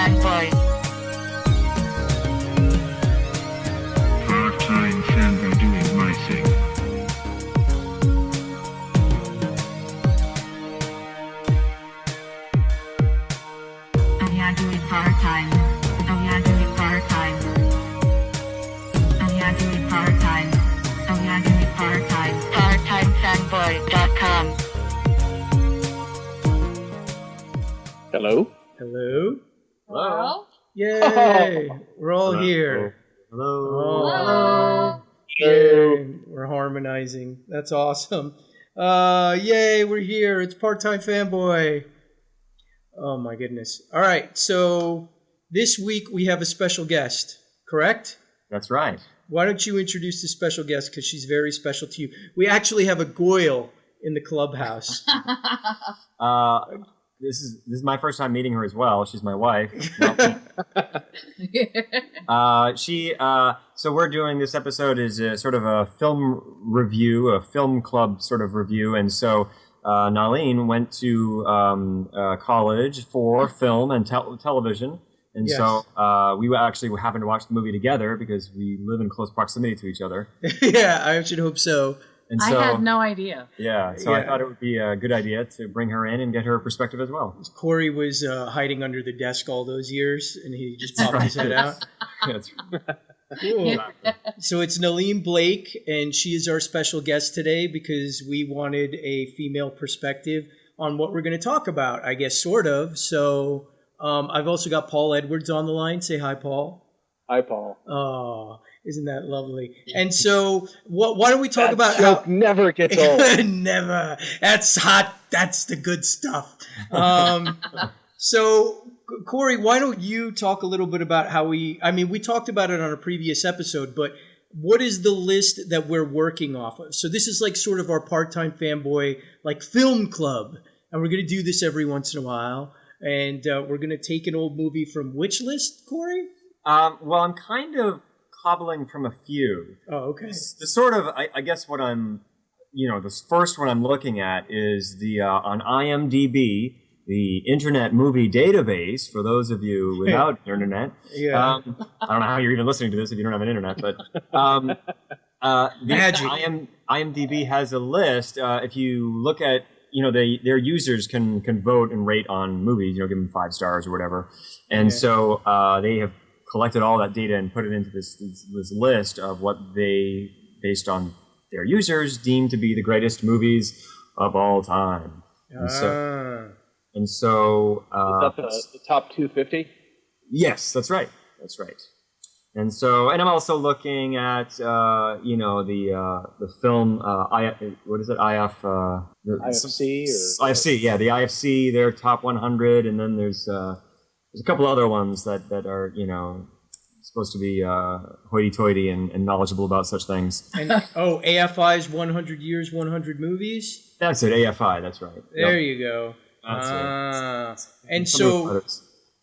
Fanboy. Part-Time Fanboy doing my thing. Oh yeah, doing part-time. Oh yeah, doing part-time. Oh yeah, doing part-time. Oh yeah, doing part-time. Part-timefanboy.com. Hello? Hello? Hello? Yay! We're all Hello. here. Hello. Hello. Yay! We're harmonizing. That's awesome. Yay! We're here. It's Part-Time Fanboy. Oh my goodness. All right. So this week we have a special guest. Correct? That's right. Why don't you introduce the special guest because she's very special to you. We actually have a Goyle in the clubhouse. This is my first time meeting her as well. She's my wife. So we're doing this episode is a sort of a film review, a film club sort of review, and so Nahleen went to college for film and television, and Yes. so we actually happened to watch the movie together because we live in close proximity to each other. Yeah, I should hope so. And I so, had no idea. Yeah, so Yeah. I thought it would be a good idea to bring her in and get her perspective as well. Corey was hiding under the desk all those years, and he just popped his head out. That's Cool. So it's Nahleen Blake, and she is our special guest today because we wanted a female perspective on what we're going to talk about, I guess, sort of. So I've also got Paul Edwards on the line. Say hi, Paul. Hi, Paul. Oh, isn't that lovely? And so why don't we talk about joke never gets old. Never. That's hot. That's the good stuff. So, Corey, why don't you talk a little bit about how we talked about it on a previous episode, but what is the list that we're working off of? So this is like sort of our Part-Time Fanboy like film club, and we're going to do this every once in a while, and we're going to take an old movie from which list, Corey? Well, I'm kind of cobbling from a few. Oh, okay. The sort of, I guess what I'm, the first one I'm looking at is the, on IMDb, the Internet Movie Database, for those of you without internet. Yeah. I don't know how you're even listening to this if you don't have an internet, but Magic. IMDb has a list. If you look at, their users can vote and rate on movies, give them 5 stars or whatever. And so they have collected all that data and put it into this list of what they, based on their users, deem to be the greatest movies of all time. And so Is that the top 250? yes, that's right. That's right. And so, and I'm also looking at, the film, what is it? IFC or IFC, yeah, the IFC, their top 100, and then there's a couple other ones that are, supposed to be hoity-toity and knowledgeable about such things. And AFI's 100 Years, 100 Movies? That's it, AFI, that's right. There Yep. you go. That's it. And Some of the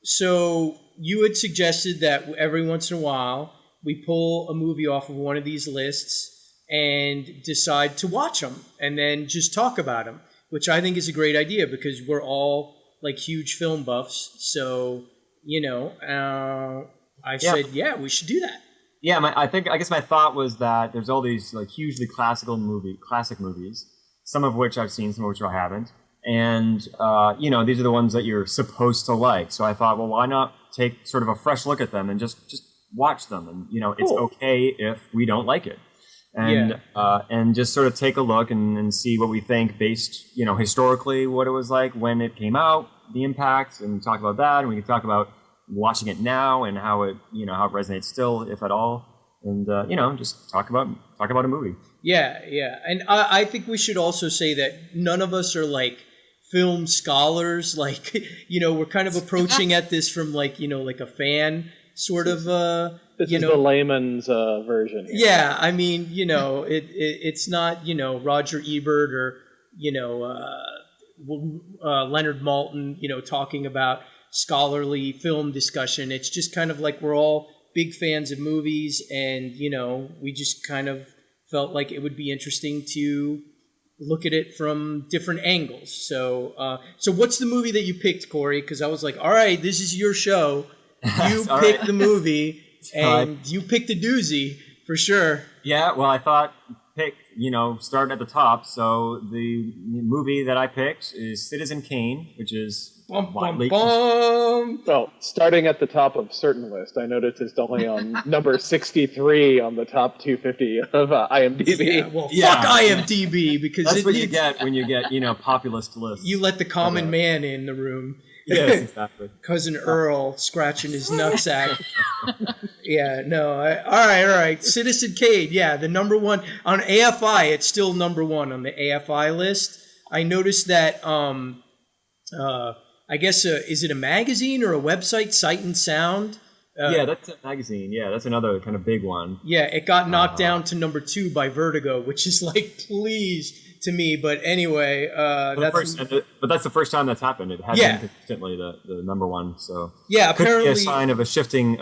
so you had suggested that every once in a while we pull a movie off of one of these lists and decide to watch them and then just talk about them, which I think is a great idea because we're all like huge film buffs. So, I said, yeah, we should do that. Yeah, I guess my thought was that there's all these like hugely classic movies, some of which I've seen, some of which I haven't. And, these are the ones that you're supposed to like. So I thought, well, why not take sort of a fresh look at them and just watch them? And, it's okay if we don't like it. And, and just sort of take a look and see what we think based, historically what it was like when it came out, the impact, and talk about that. And we can talk about watching it now and how it, how it resonates still, if at all. And, just talk about a movie. Yeah. And I think we should also say that none of us are like film scholars. Like, we're kind of approaching at this from like, like a fan sort of, this is the layman's version here. Yeah, I mean, it's not, Roger Ebert or, Leonard Maltin, talking about scholarly film discussion. It's just kind of like we're all big fans of movies and, we just kind of felt like it would be interesting to look at it from different angles. So, so what's the movie that you picked, Corey? Because I was like, all right, this is your show. You All pick right. the movie, All and you picked a doozy for sure. Yeah, well, I thought start at the top. So the movie that I picked is Citizen Kane, which is Bum, bum, widely bum. Well, starting at the top of certain list, I noticed it's only on number 63 on the top 250 of IMDb. Yeah, well, Yeah. fuck IMDb, because That's what you get when you get populist lists. You let the common man in the room. Yes, exactly. Cousin Earl scratching his nutsack. Yeah, no. All right. Citizen Kane, yeah, the number one. On AFI, it's still number one on the AFI list. I noticed that, I guess, is it a magazine or a website, Sight and Sound? Yeah, that's a magazine. Yeah, that's another kind of big one. Yeah, it got knocked down to number 2 by Vertigo, which is like, please, to me. But anyway, But that's the first time that's happened. It has Yeah. been consistently the number one. So yeah, could be apparently a sign of a shifting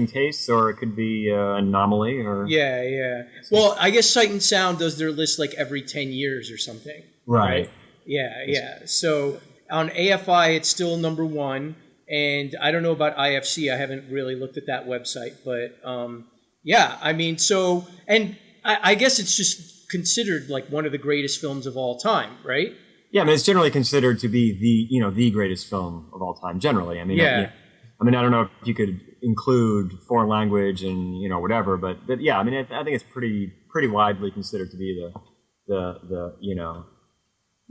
taste, or it could be an anomaly. Or Yeah. Well, I guess Sight and Sound does their list like every 10 years or something. Right. Yeah. So on AFI, it's still number one. And I don't know about IFC. I haven't really looked at that website. But yeah, I mean, so, and I guess it's just considered like one of the greatest films of all time, right? Yeah, I mean, it's generally considered to be the greatest film of all time. Generally, I mean, Yeah. I mean, I don't know if you could include foreign language and yeah, but yeah, I mean, I think it's pretty widely considered to be the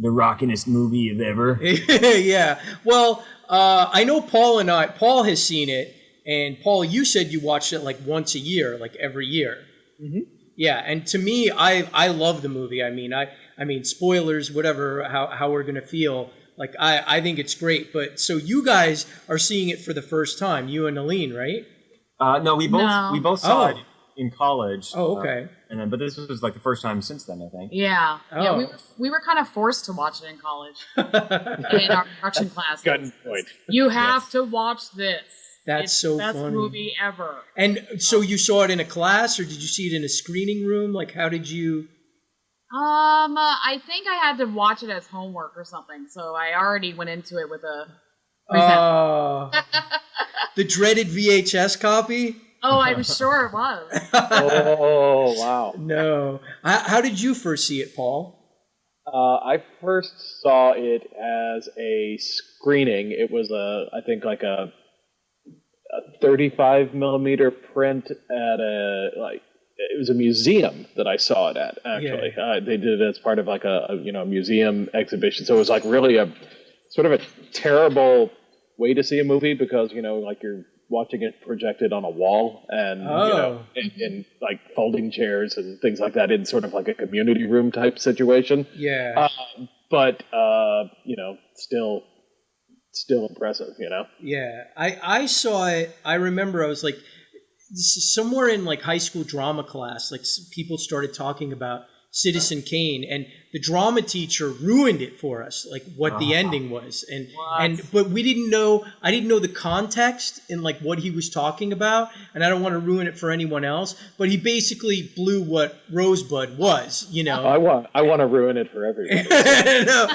rockinest movie of ever. Yeah. Well, I know Paul has seen it, and Paul, you said you watched it like once a year, like every year. Mm-hmm. Yeah, and to me, I love the movie. I mean, spoilers, whatever, how we're gonna feel. Like, I think it's great. But so you guys are seeing it for the first time, you and Nahleen, right? No, we both saw it in college. Oh, okay. But this was like the first time since then, I think. Yeah. Oh. Yeah, we were kind of forced to watch it in college. In our production classes. Gun point. You have to watch this. That's it's so the best funny. movie ever. And so you saw it in a class, or did you see it in a screening room? Like, how did you? I think I had to watch it as homework or something, so I already went into it with a resentment. The dreaded VHS copy? Oh, I'm sure it was. Oh, wow. No. How did you first see it, Paul? I first saw it as a screening. It was I think like a 35 millimeter print at it was a museum that I saw it at, actually. Yeah. They did it as part of like a museum exhibition. So it was like really a sort of a terrible way to see a movie because, like you're watching it projected on a wall and, in like folding chairs and things like that in sort of like a community room type situation. Yeah. But still impressive, Yeah. I saw it. I remember I was like, somewhere in like high school drama class, like people started talking about Citizen Kane, and the drama teacher ruined it for us, like what the ending was, but we didn't know. I didn't know the context and like what he was talking about, and I don't want to ruin it for anyone else. But he basically blew what Rosebud was, I want to ruin it for everybody. No.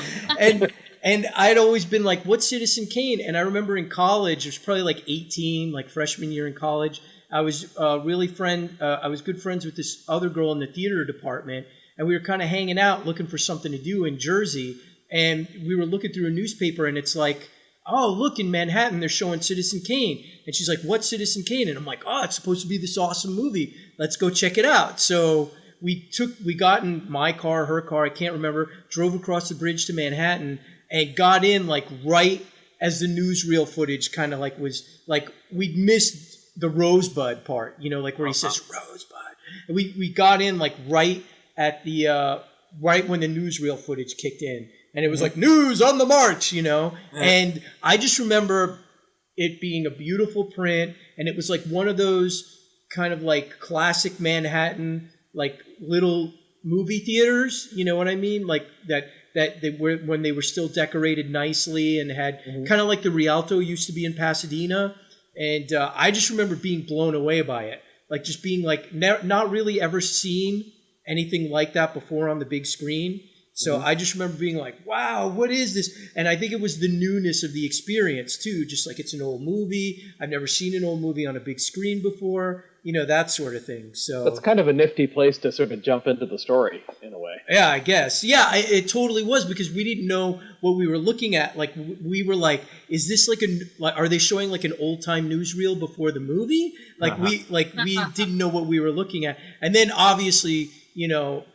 And I'd always been like, what's Citizen Kane? And I remember in college, it was probably like 18, like freshman year in college. I was I was good friends with this other girl in the theater department, and we were kind of hanging out looking for something to do in Jersey. And we were looking through a newspaper, and it's like, oh, look, in Manhattan, they're showing Citizen Kane. And she's like, what's Citizen Kane? And I'm like, oh, it's supposed to be this awesome movie. Let's go check it out. So we got in my car, her car, I can't remember, drove across the bridge to Manhattan, and got in like right as the newsreel footage kind of like was like, we'd missed the Rosebud part, like where he says Rosebud. And we got in like right at the right when the newsreel footage kicked in, and it was like news on the march, And I just remember it being a beautiful print, and it was like one of those kind of like classic Manhattan like little movie theaters, you know what I mean? Like that they were when they were still decorated nicely and had kind of like the Rialto used to be in Pasadena. And I just remember being blown away by it, like just being like not really ever seen anything like that before on the big screen. So I just remember being like, wow, what is this? And I think it was the newness of the experience too. Just like it's an old movie. I've never seen an old movie on a big screen before, that sort of thing. So That's kind of a nifty place to sort of jump into the story in a way. yeah, I guess. Yeah, it totally was because we didn't know what we were looking at. Like we were like, is this are they showing like an old time newsreel before the movie? Like we didn't know what we were looking at. And then obviously,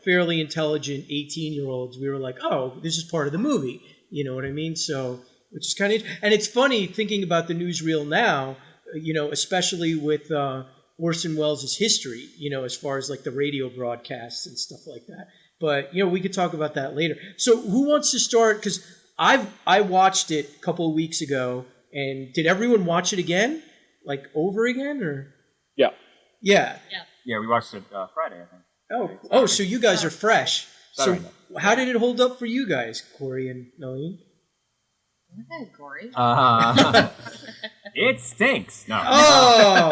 fairly intelligent 18-year-olds, we were like, oh, this is part of the movie. You know what I mean? So, which is kind of, and it's funny thinking about the newsreel now, especially with Orson Welles' history, as far as like the radio broadcasts and stuff like that. But, we could talk about that later. So who wants to start? Because I watched it a couple of weeks ago, and did everyone watch it again? Like over again or? Yeah. Yeah. Yeah, we watched it Friday, I think. Oh, so you guys are fresh. So Saturday. how did it hold up for you guys, Corey and Nahleen? Go ahead, Corey. It stinks. No. Oh!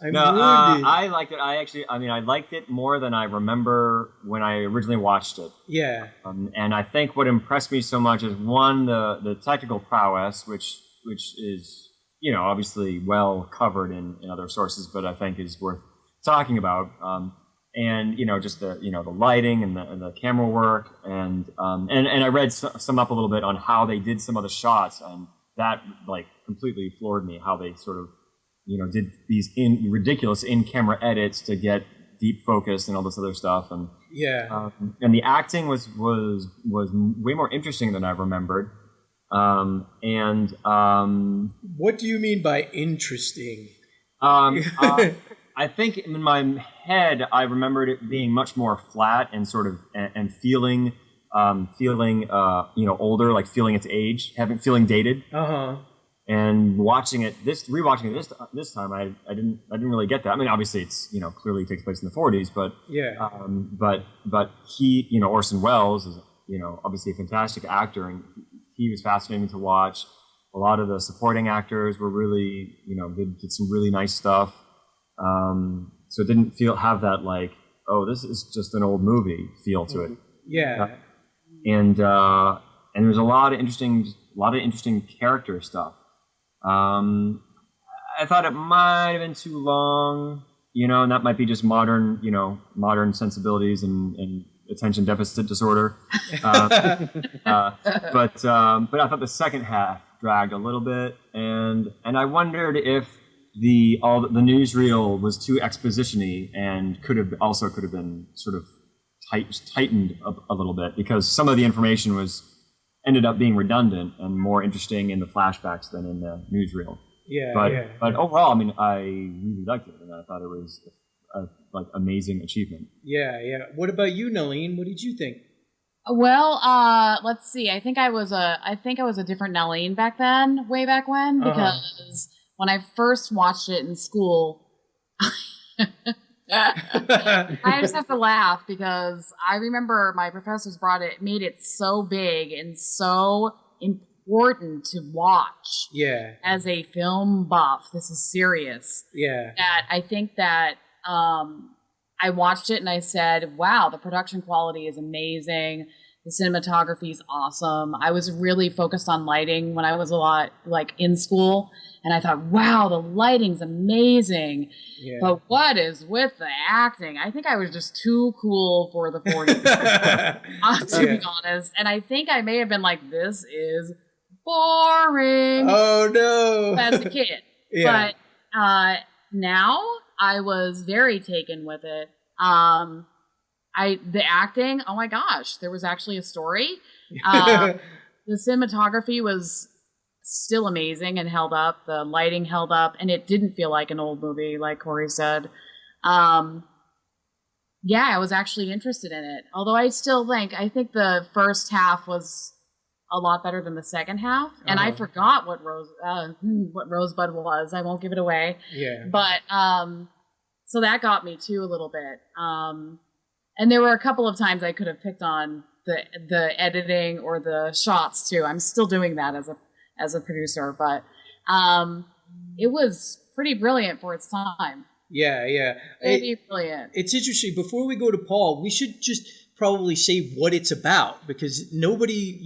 I'm No, wounded. I liked it. I liked it more than I remember when I originally watched it. Yeah. And I think what impressed me so much is one, the technical prowess, which is obviously well covered in other sources, but I think is worth talking about. And just the the lighting and the camera work and I read some up a little bit on how they did some of the shots, and that like completely floored me how they sort of did these ridiculous in-camera edits to get deep focus and all this other stuff, and and the acting was way more interesting than I remembered. What do you mean by interesting? I think in my head I remembered it being much more flat and sort of and feeling older, like feeling its age, feeling dated. And rewatching it this time, I didn't really get that. I mean, obviously it's clearly takes place in the 40s, but but he Orson Welles is obviously a fantastic actor, and he was fascinating to watch. A lot of the supporting actors were really did some really nice stuff. So it didn't have that like, oh, this is just an old movie feel to it. Yeah. And there's a lot of interesting character stuff. I thought it might have been too long, and that might be just modern sensibilities and attention deficit disorder. But I thought the second half dragged a little bit, and I wondered if the newsreel was too exposition-y and could have been sort of tightened a little bit, because some of the information ended up being redundant and more interesting in the flashbacks than in the newsreel. But overall, I mean, I really liked it, and I thought it was a amazing achievement. Yeah. What about you, Nahleen? What did you think? Well, let's see. I think I was a different Nahleen back then, way back when, because when I first watched it in school, I just have to laugh because I remember my professors made it so big and so important to watch. Yeah. As a film buff, this is serious. Yeah. That I think that I watched it and I said, wow, the production quality is amazing. The cinematography is awesome. I was really focused on lighting when I was a lot like in school. And I thought, wow, the lighting's amazing. Yeah. But what is with the acting? I think I was just too cool for the 40s, to be honest. And I think I may have been like, this is boring. Oh, no. As a kid. Yeah. But now I was very taken with it. The acting, oh my gosh, there was actually a story. The cinematography was still amazing and held up. The lighting held up, and it didn't feel like an old movie, like Corey said. I was actually interested in it. Although I think the first half was a lot better than the second half, and I forgot what Rosebud was. I won't give it away. Yeah. But so that got me too a little bit. And there were a couple of times I could have picked on the editing or the shots too. I'm still doing that as a producer, but it was pretty brilliant for its time. Yeah. Pretty brilliant. It's interesting. Before we go to Paul, we should just probably say what it's about, because nobody,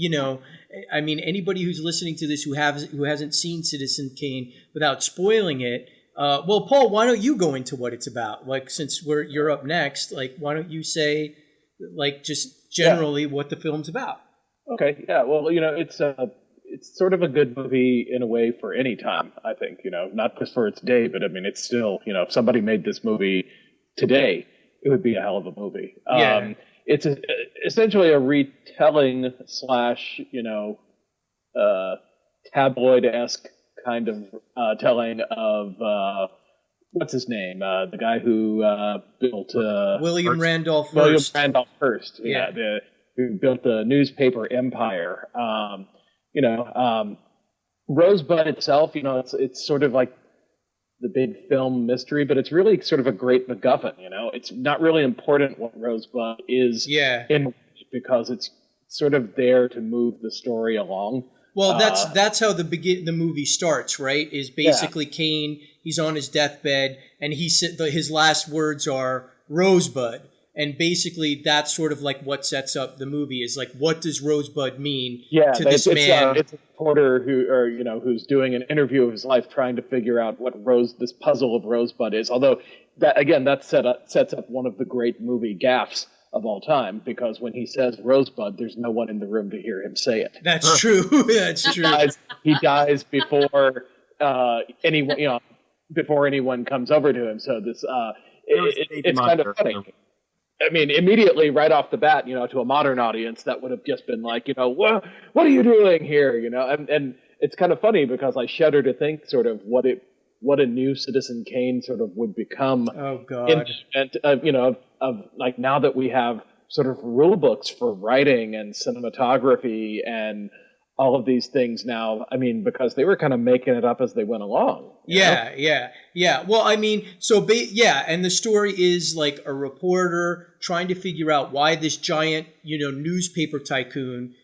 I mean, anybody who's listening to this who hasn't seen Citizen Kane, without spoiling it. Well, Paul, why don't you go into what it's about? Like, since you're up next, like, why don't you say, like, just generally what the film's about? Okay, yeah. Well, it's sort of a good movie in a way for any time, I think, not just for its day, but I mean, it's still, if somebody made this movie today, it would be a hell of a movie. Yeah. It's essentially a retelling slash, tabloid-esque kind of telling of, what's his name? The guy who built... William Randolph William Hearst. Randolph Hearst, Yeah. Who built the newspaper empire. Rosebud itself, it's sort of like the big film mystery, but it's really sort of a great MacGuffin. It's not really important what Rosebud is, because it's sort of there to move the story along. Well, that's how the movie starts, right? Is basically Kane. He's on his deathbed, and his last words are Rosebud. And basically, that's sort of like what sets up the movie, is like, what does Rosebud mean to this man? It's a reporter who's doing an interview of his life, trying to figure out what this puzzle of Rosebud is. Although that sets up one of the great movie gaffes of all time, because when he says Rosebud, there's no one in the room to hear him say it. That's true. That's true. He dies before anyone before anyone comes over to him. So this it's kind of funny. I mean, immediately, right off the bat, to a modern audience, that would have just been like, what are you doing here? And it's kind of funny, because I shudder to think sort of what a new Citizen Kane sort of would become. Oh God! Of like, now that we have sort of rule books for writing and cinematography and all of these things now. I mean, because they were kind of making it up as they went along. Yeah. Well, I mean, and the story is like a reporter trying to figure out why this giant, newspaper tycoon,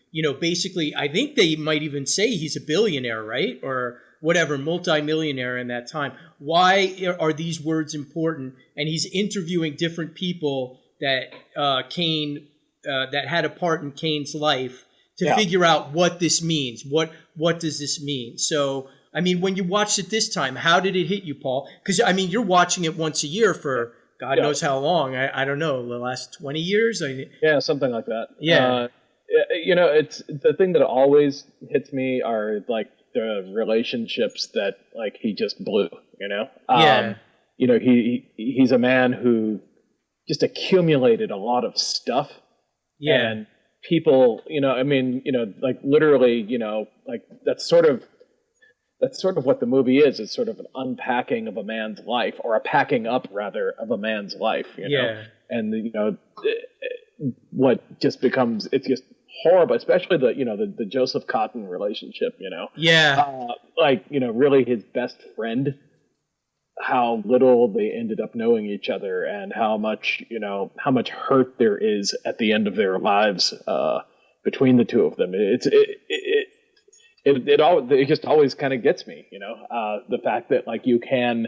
basically, I think they might even say he's a billionaire, right? Or whatever, multimillionaire in that time. Why are these words important? And he's interviewing different people that that had a part in Kane's life to figure out what this means. What does this mean? So, I mean, when you watched it this time, how did it hit you, Paul? Because, I mean, you're watching it once a year for God knows how long. I don't know, the last 20 years? Yeah, something like that. Yeah. It's the thing that always hits me are like the relationships that like he just blew, he's a man who just accumulated a lot of stuff. Yeah. And people, like literally, like that's sort of what the movie is. It's sort of an unpacking of a man's life, or a packing up rather of a man's life, know? And what just becomes, it's just horrible, especially the Joseph Cotton relationship, really his best friend, how little they ended up knowing each other, and how much hurt there is at the end of their lives between the two of them. It just always kind of gets me, the fact that like you can,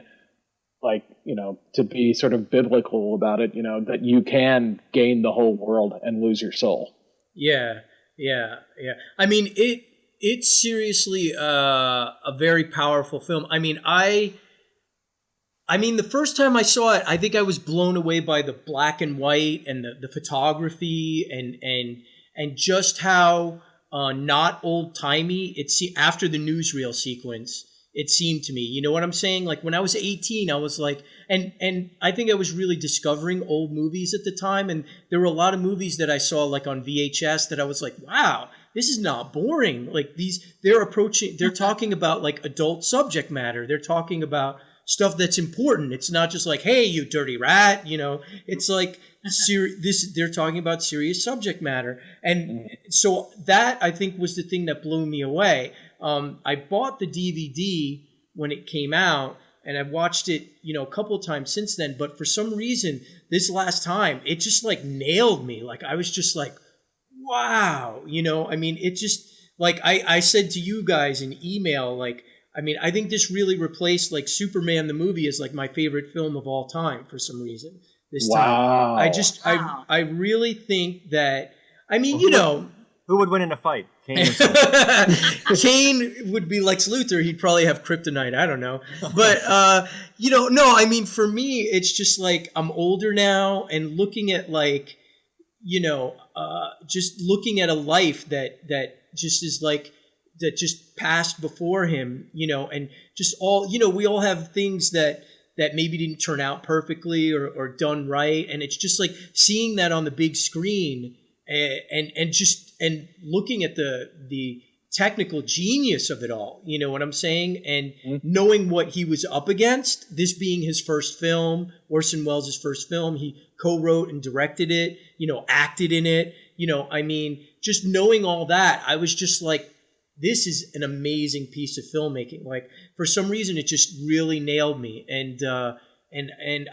like, to be sort of biblical about it, that you can gain the whole world and lose your soul. Yeah. I mean, it's seriously a very powerful film. I mean, the first time I saw it, I think I was blown away by the black and white and the photography and just how not old timey after the newsreel sequence. It seemed to me, you know what I'm saying? Like when I was 18, I was like, and I think I was really discovering old movies at the time. And there were a lot of movies that I saw like on VHS that I was like, wow, this is not boring. Like they're talking about like adult subject matter. They're talking about stuff that's important. It's not just like, hey, you dirty rat, it's like they're talking about serious subject matter. And so that I think was the thing that blew me away. I bought the DVD when it came out, and I've watched it, a couple of times since then. But for some reason, this last time, it just like nailed me. Like I was just like, wow, I mean, it just like I said to you guys in email, like, I mean, I think this really replaced like Superman the movie as like my favorite film of all time for some reason. this Wow. time. I really think that, I mean, you know, who would win in a fight? Kane or Luthor? Kane would be Lex Luthor. He'd probably have kryptonite. I don't know. But, you know, no, I mean, for me, it's just like I'm older now and looking at like, you know, just looking at a life that just is like, that just passed before him, you know, and just all, you know, we all have things that maybe didn't turn out perfectly or done right. And it's just like seeing that on the big screen and looking at the technical genius of it all, you know what I'm saying? And knowing what he was up against, this being his first film, Orson Welles' first film, he co-wrote and directed it, you know, acted in it, you know, I mean, just knowing all that, I was just like, this is an amazing piece of filmmaking. Like, for some reason, it just really nailed me. And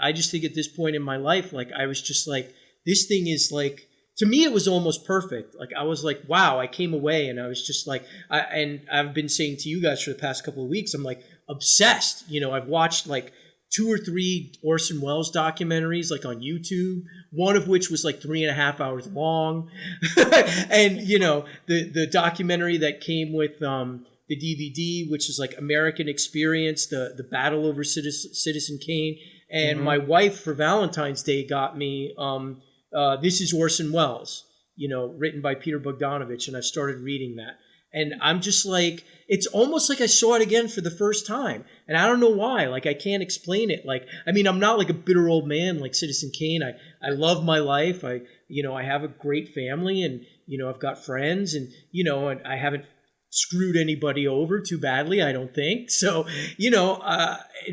I just think at this point in my life, like, I was just like, this thing is like, to me, it was almost perfect. Like, I was like, wow, I came away and I was just like, and I've been saying to you guys for the past couple of weeks, I'm like obsessed. You know, I've watched like 2 or 3 Orson Welles documentaries, like on YouTube, one of which was like 3.5 hours long. And, you know, the documentary that came with the DVD, which is like American Experience, the battle over Citizen Kane. And my wife for Valentine's Day got me, This is Orson Welles, you know, written by Peter Bogdanovich. And I started reading that. And I'm just like, it's almost like I saw it again for the first time. And I don't know why. Like, I can't explain it. Like, I mean, I'm not like a bitter old man like Citizen Kane. I love my life. I have a great family and, you know, I've got friends and, you know, and I haven't screwed anybody over too badly, I don't think. So, you know,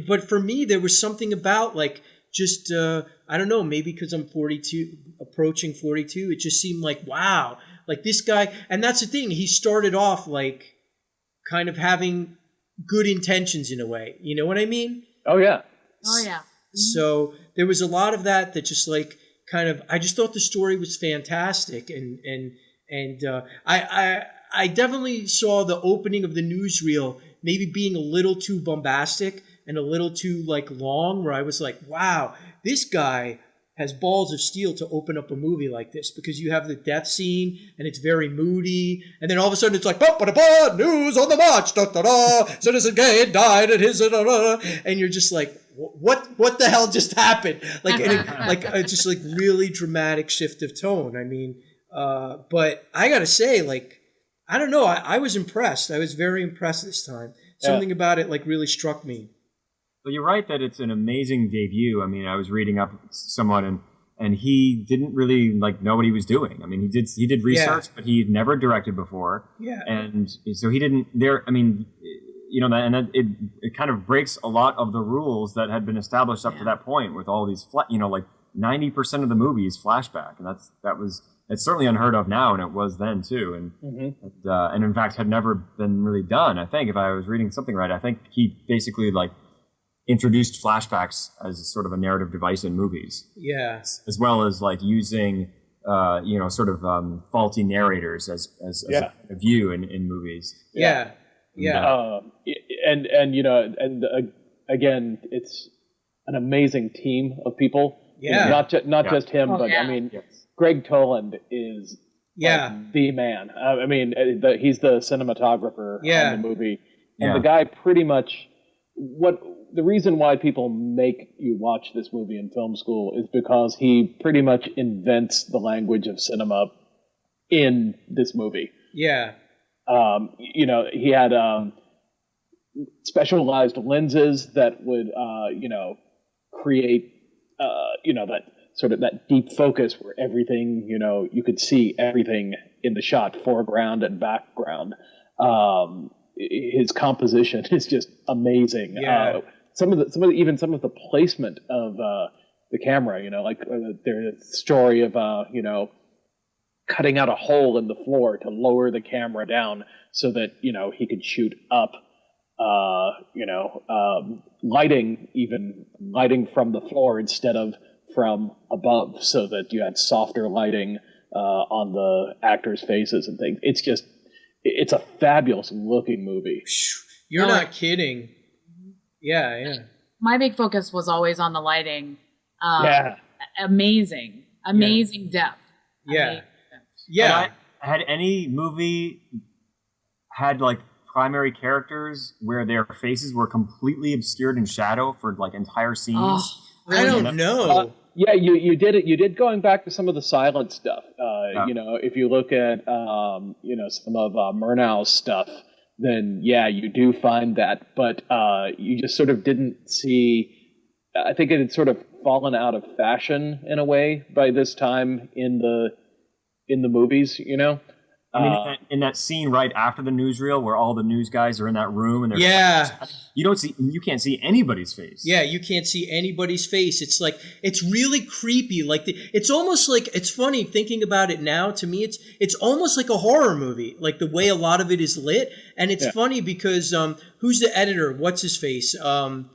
but for me, there was something about like, just, I don't know, maybe because I'm 42, approaching 42, it just seemed like, wow, like this guy. And that's the thing. He started off like kind of having good intentions in a way. You know what I mean? Oh, yeah. Oh, yeah. So there was a lot of that just like kind of, I just thought the story was fantastic. And I definitely saw the opening of the newsreel maybe being a little too bombastic and a little too like long, where I was like, wow, this guy has balls of steel to open up a movie like this, because you have the death scene and it's very moody, and then all of a sudden it's like, news on the march, Citizen Kane died at his, and you're just like, what the hell just happened? Like, just like really dramatic shift of tone. I mean, but I gotta say, like, I don't know, I was impressed. I was very impressed this time. Something about it like really struck me. Well, you're right that it's an amazing debut. I mean, I was reading up somewhat, and he didn't really like know what he was doing. I mean, he did research, but he had never directed before. Yeah, and so he didn't. I mean, you know, and it kind of breaks a lot of the rules that had been established up to that point with all these, you know, like 90% of the movie is flashback, and it's certainly unheard of now, and it was then too, and in fact had never been really done. I think if I was reading something right, I think he basically like introduced flashbacks as sort of a narrative device in movies. Yeah. As well as like using, you know, sort of faulty narrators as a view in movies. Yeah. Yeah. And you know, and again, it's an amazing team of people. Yeah. Not just him, but I mean, Greg Toland is like the man. I mean, he's the cinematographer on the movie. And the guy pretty much, the reason why people make you watch this movie in film school is because he pretty much invents the language of cinema in this movie. Yeah. You know, he had specialized lenses that would, you know, create, you know, that sort of that deep focus where everything, you know, you could see everything in the shot, foreground and background. His composition is just amazing. Yeah. Some of the placement of the camera, you know, like there's a story of you know, cutting out a hole in the floor to lower the camera down so that, you know, he could shoot up. You know, lighting from the floor instead of from above, so that you had softer lighting on the actors' faces and things. It's a fabulous looking movie. You're not kidding. Yeah. My big focus was always on the lighting. amazing depth. Yeah. Amazing depth. Yeah. Had any movie had like primary characters where their faces were completely obscured in shadow for like entire scenes? Oh, I don't know. Yeah, you did it. You did going back to some of the silent stuff. Yeah. You know, if you look at some of Murnau's stuff, then yeah, you do find that. But you just sort of didn't see. I think it had sort of fallen out of fashion in a way by this time in the movies. You know. I mean, in that scene right after the newsreel where all the news guys are in that room and they're you can't see anybody's face. Yeah, you can't see anybody's face. It's like, it's really creepy. Like it's almost like, it's funny thinking about it now. To me, it's almost like a horror movie, like the way a lot of it is lit. And it's funny because who's the editor? What's his face? The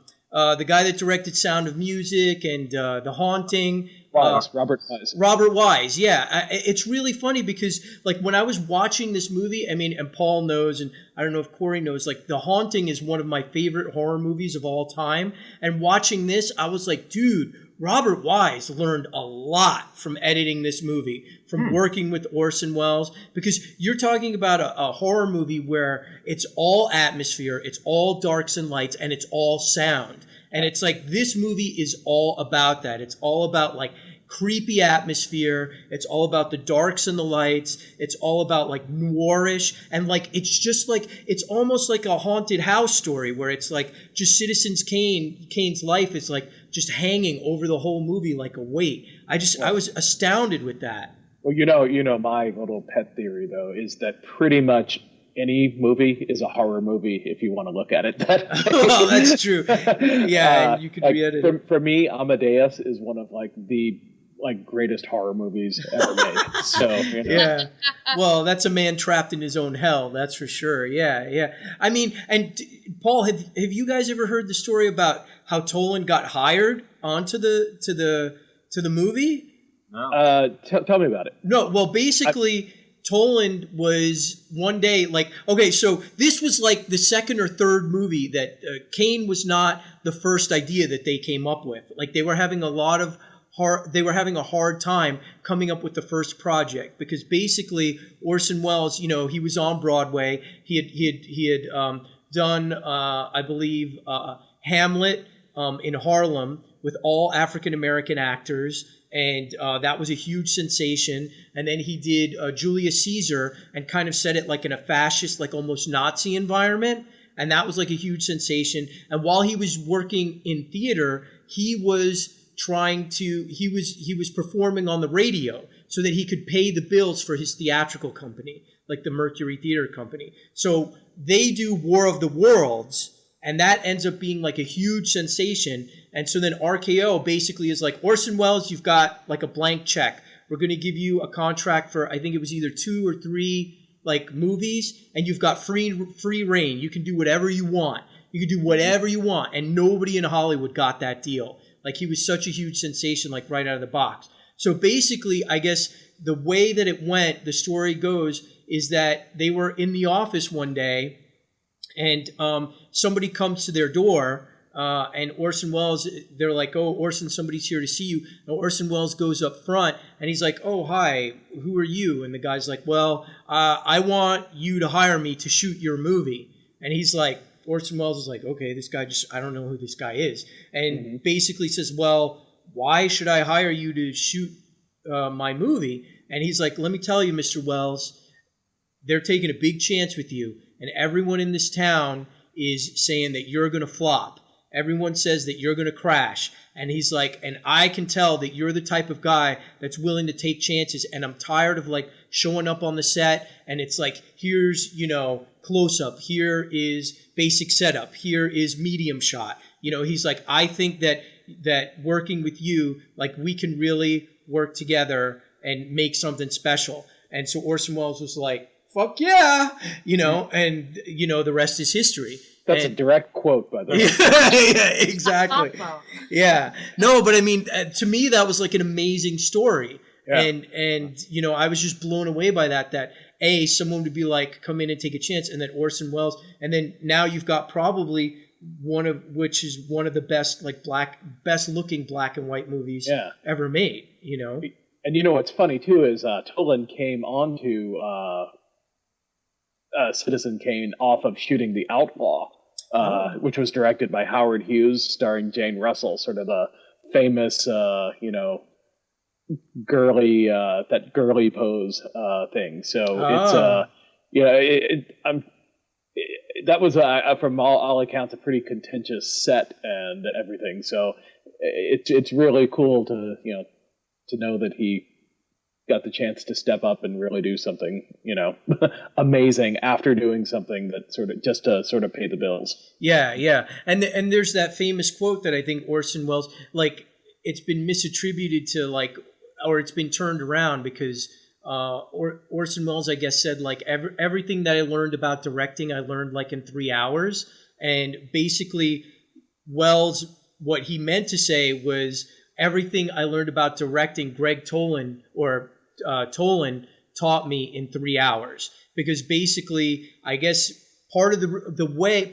guy that directed Sound of Music and The Haunting. Robert Wise. Robert Wise, yeah. It's really funny because, like, when I was watching this movie, I mean, and Paul knows, and I don't know if Corey knows, like, The Haunting is one of my favorite horror movies of all time. And watching this, I was like, dude, Robert Wise learned a lot from editing this movie, from working with Orson Welles, because you're talking about a horror movie where it's all atmosphere, it's all darks and lights, and it's all sound. And it's like, this movie is all about that. It's all about like creepy atmosphere. It's all about the darks and the lights. It's all about like noirish. And like, it's just like, it's almost like a haunted house story where it's like just Kane's life is like just hanging over the whole movie like a weight. I was astounded with that. Well, you know, my little pet theory though is that pretty much any movie is a horror movie if you want to look at it that way. Well, that's true. Yeah, and you could be edited. For me, Amadeus is one of like the greatest horror movies ever made. So you know. Yeah, well, that's a man trapped in his own hell. That's for sure. Yeah. I mean, and Paul, have you guys ever heard the story about how Toland got hired onto the movie? No. Tell me about it. No, well, basically. Toland was one day like, okay, so this was like the second or third movie that Kane was not the first idea that they came up with. Like they were having a hard time coming up with the first project because basically Orson Welles, you know, he was on Broadway. He had done, I believe, Hamlet in Harlem with all African American actors. And that was a huge sensation. And then he did Julius Caesar and kind of set it like in a fascist, like almost Nazi environment. And that was like a huge sensation. And while he was working in theater, he was performing on the radio so that he could pay the bills for his theatrical company, like the Mercury Theater Company. So they do War of the Worlds, and that ends up being like a huge sensation. And so then RKO basically is like, Orson Welles, you've got like a blank check. We're going to give you a contract for, I think it was either 2 or 3 like movies, and you've got free reign. You can do whatever you want. You can do whatever you want. And nobody in Hollywood got that deal. Like he was such a huge sensation, like right out of the box. So basically, I guess the way that it went, the story goes, is that they were in the office one day and somebody comes to their door. And Orson Welles, they're like, oh, Orson, somebody's here to see you. And Orson Welles goes up front and he's like, oh, hi, who are you? And the guy's like, well, I want you to hire me to shoot your movie. And he's like, Orson Welles is like, okay, this guy I don't know who this guy is. And basically says, well, why should I hire you to shoot my movie? And he's like, let me tell you, Mr. Welles, they're taking a big chance with you. And everyone in this town is saying that you're going to flop. Everyone says that you're going to crash. And he's like, and I can tell that you're the type of guy that's willing to take chances. And I'm tired of like showing up on the set. And it's like, here's, you know, close up. Here is basic setup. Here is medium shot. You know, he's like, I think that working with you, like we can really work together and make something special. And so Orson Welles was like, fuck yeah, you know, and, you know, the rest is history. That's a direct quote, by the way. Yeah, exactly. Yeah. No, but I mean, to me, that was like an amazing story. Yeah. And you know, I was just blown away by that someone would be like, come in and take a chance. And then Orson Welles. And then now you've got probably one of the best best looking black and white movies ever made. And what's funny too is Toland came onto Citizen Kane off of shooting The Outlaw, which was directed by Howard Hughes, starring Jane Russell, sort of the famous, girly pose thing. So that was from all accounts a pretty contentious set and everything. So it's really cool to know that he got the chance to step up and really do something, amazing after doing something that just to pay the bills. Yeah. And there's that famous quote that I think Orson Welles, it's been misattributed to or it's been turned around because Orson Welles, I guess, said everything that I learned about directing, I learned in 3 hours. And basically Welles, what he meant to say was everything I learned about directing, Greg Toland Toland taught me in 3 hours. Because basically, I guess part of the way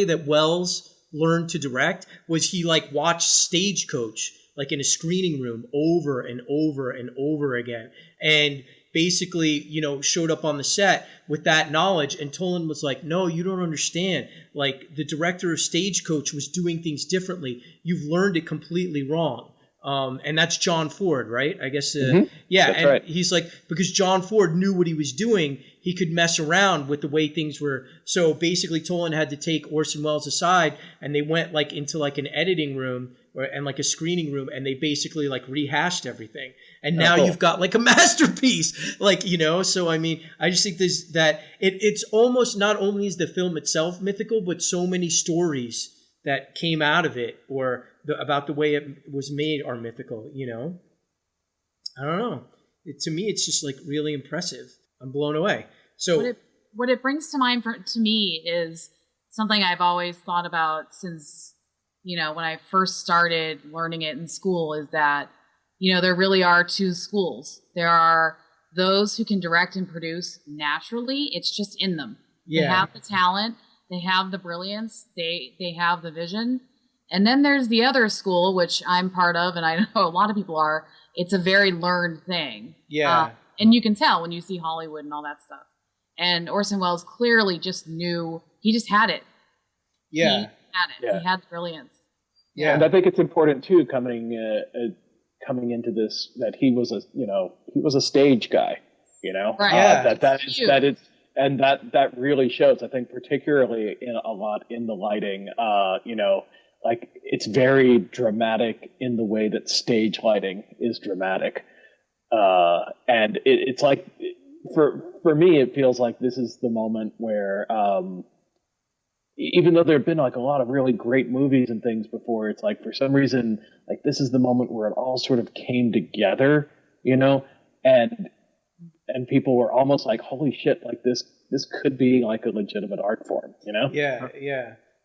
that Welles learned to direct was he watched Stagecoach in a screening room over and over and over again, and basically showed up on the set with that knowledge. And Toland was like, no, you don't understand, the director of Stagecoach was doing things differently, you've learned it completely wrong. And that's John Ford, right? I guess. Yeah. That's and right. He's because John Ford knew what he was doing, he could mess around with the way things were. So basically Toland had to take Orson Welles aside, and they went into an editing room and a screening room, and they basically rehashed everything. And now you've got a masterpiece, so I mean, I just think it's almost, not only is the film itself mythical, but so many stories that came out of it or about the way it was made are mythical. I don't know. To me, it's just really impressive. I'm blown away. So what it brings to mind to me is something I've always thought about since, when I first started learning it in school, is that, there really are two schools. There are those who can direct and produce naturally. It's just in them. Yeah. They have the talent. They have the brilliance. They have the vision. And then there's the other school, which I'm part of, and I know a lot of people are. It's a very learned thing. Yeah. And you can tell when you see Hollywood and all that stuff. And Orson Welles clearly just knew, he just had it. Yeah. He had it. Yeah. He had brilliance. Yeah. And I think it's important too, coming into this, that he was a stage guy, Right. Yeah. That really shows, I think, particularly a lot in the lighting, it's very dramatic in the way that stage lighting is dramatic. And it's for me, it feels like this is the moment where, even though there have been a lot of really great movies and things before, it's for some reason, this is the moment where it all sort of came together, and people were almost holy shit, this could be a legitimate art form, Yeah.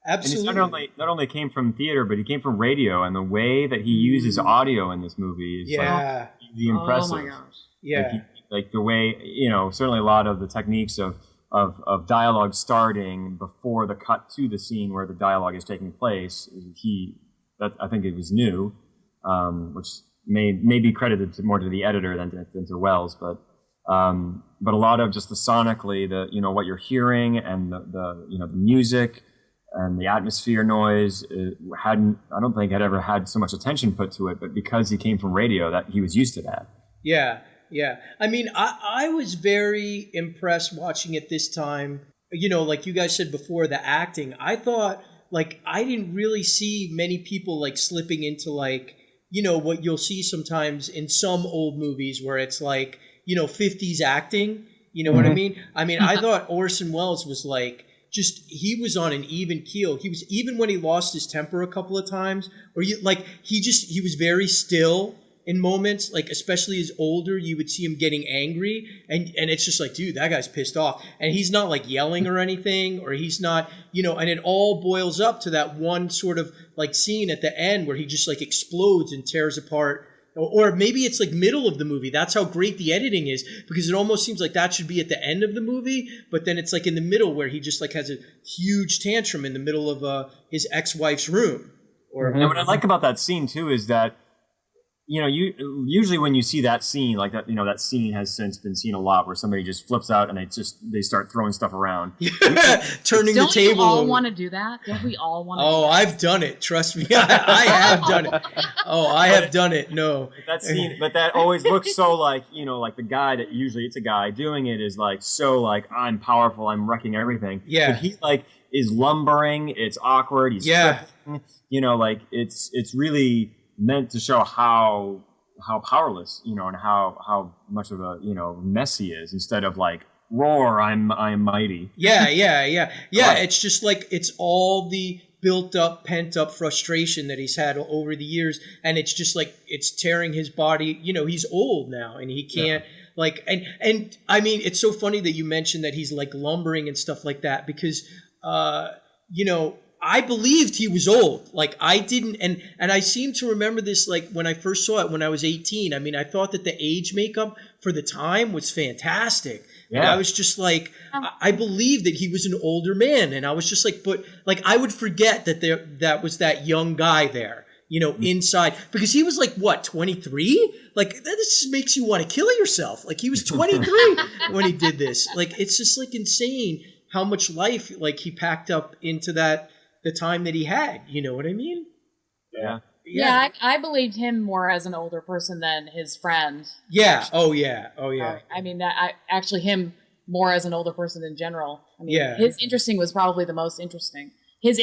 Absolutely. And he not only came from theater, but he came from radio, and the way that he uses audio in this movie is really impressive. Oh my gosh. Yeah. The way, certainly a lot of the techniques of dialogue starting before the cut to the scene where the dialogue is taking place, I think it was new, which may be credited more to the editor than to Welles, but a lot of just the sonically, what you're hearing, and the music and the atmosphere noise I don't think had ever had so much attention put to it, but because he came from radio, that he was used to that. Yeah. I mean, I was very impressed watching it this time. Like you guys said before, the acting. I thought, I didn't really see many people slipping into what you'll see sometimes in some old movies where it's 50s acting. You know what I mean? I mean, I thought Orson Welles was he was on an even keel. He was, even when he lost his temper a couple of times, or he was very still in moments, especially as older, you would see him getting angry, and it's just dude, that guy's pissed off, and he's not yelling or anything, or he's not, and it all boils up to that one sort of scene at the end where he just explodes and tears apart or maybe it's like middle of the movie. That's how great the editing is, because it almost seems like that should be at the end of the movie, but then it's like in the middle where he just like has a huge tantrum in the middle of his ex-wife's room. And what I like about that scene too is that, you know, usually when you see that scene like that, you know, that scene has since been seen a lot where somebody just flips out and they start throwing stuff around, turning Don't the table. we all want to do that? Don't we all want to? Oh, I've done it. Trust me, I have done it. Oh, I have done it. No, that scene, but that always looks so like, you know, like the guy that usually it's a guy doing it is like so like I'm powerful, I'm wrecking everything. Yeah, but he like is lumbering. It's awkward. He's tripping, you know, like it's really meant to show how powerless, you know, and how much of a, you know, mess he is, instead of like roar, I'm mighty. Yeah. It's just like it's all the built up, pent up frustration that he's had over the years, and it's just like it's tearing his body. You know, he's old now, and he can't like and I mean, it's so funny that you mentioned that he's like lumbering and stuff like that, because you know, I believed he was old. Like I didn't, and I seem to remember this like when I first saw it when I was 18. I mean, I thought that the age makeup for the time was fantastic. Yeah. And I was just like, I believed that he was an older man, and I was just like, but like I would forget that that was that young guy there, you know, inside, because he was like what, 23? Like that just makes you want to kill yourself. Like he was 23 when he did this. Like it's just like insane how much life like he packed up into the time that he had, you know what I mean? Yeah, I believed him more as an older person than his friend. Yeah. Actually. Oh yeah. I mean, actually him more as an older person in general. I mean, his interesting was probably the most interesting. His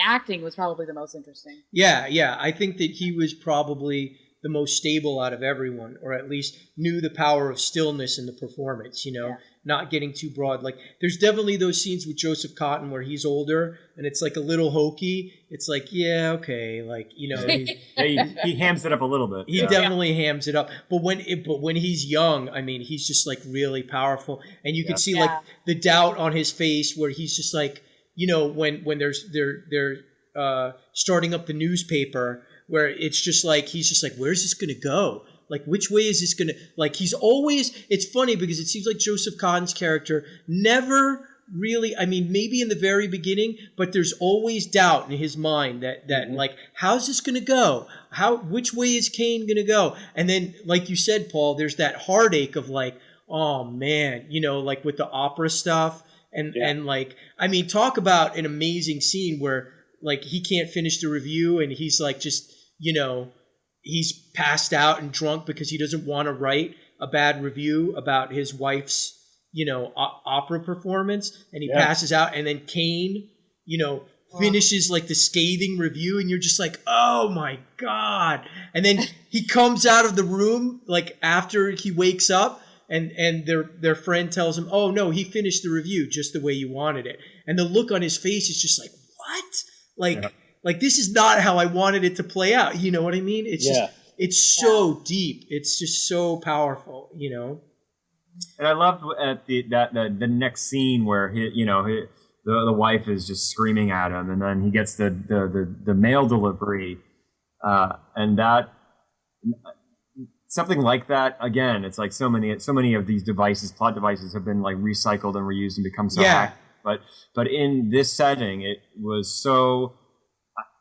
acting was probably the most interesting. Yeah. I think that he was probably the most stable out of everyone, or at least knew the power of stillness in the performance, you know, not getting too broad. Like there's definitely those scenes with Joseph Cotton where he's older and it's like a little hokey. It's like, yeah, okay. Like, you know, he hams it up a little bit. He definitely hams it up. But when he's young, I mean, he's just like really powerful. And you can see like the doubt on his face where he's just like, you know, when they're starting up the newspaper, where it's just like, he's just like, where's this going to go? Like, which way is this going to, like, he's always, it's funny because it seems like Joseph Cotton's character never really, I mean, maybe in the very beginning, but there's always doubt in his mind that like, how's this going to go? Which way is Kane going to go? And then, like you said, Paul, there's that heartache of like, oh man, you know, like with the opera stuff and like, I mean, talk about an amazing scene where like he can't finish the review and he's like, just, you know, he's passed out and drunk because he doesn't want to write a bad review about his wife's, you know, opera performance, and he passes out, and then Kane, you know, finishes like the scathing review, and you're just like, oh my God. And then he comes out of the room like after he wakes up, and their friend tells him, oh no, he finished the review just the way you wanted it. And the look on his face is just like, what? Like this is not how I wanted it to play out. You know what I mean? It's just, it's so deep. It's just so powerful, you know? And I loved at the next scene where the wife is just screaming at him, and then he gets the mail delivery, and that something like that again. It's like so many of these plot devices have been like recycled and reused and become so hacked. But in this setting, it was so.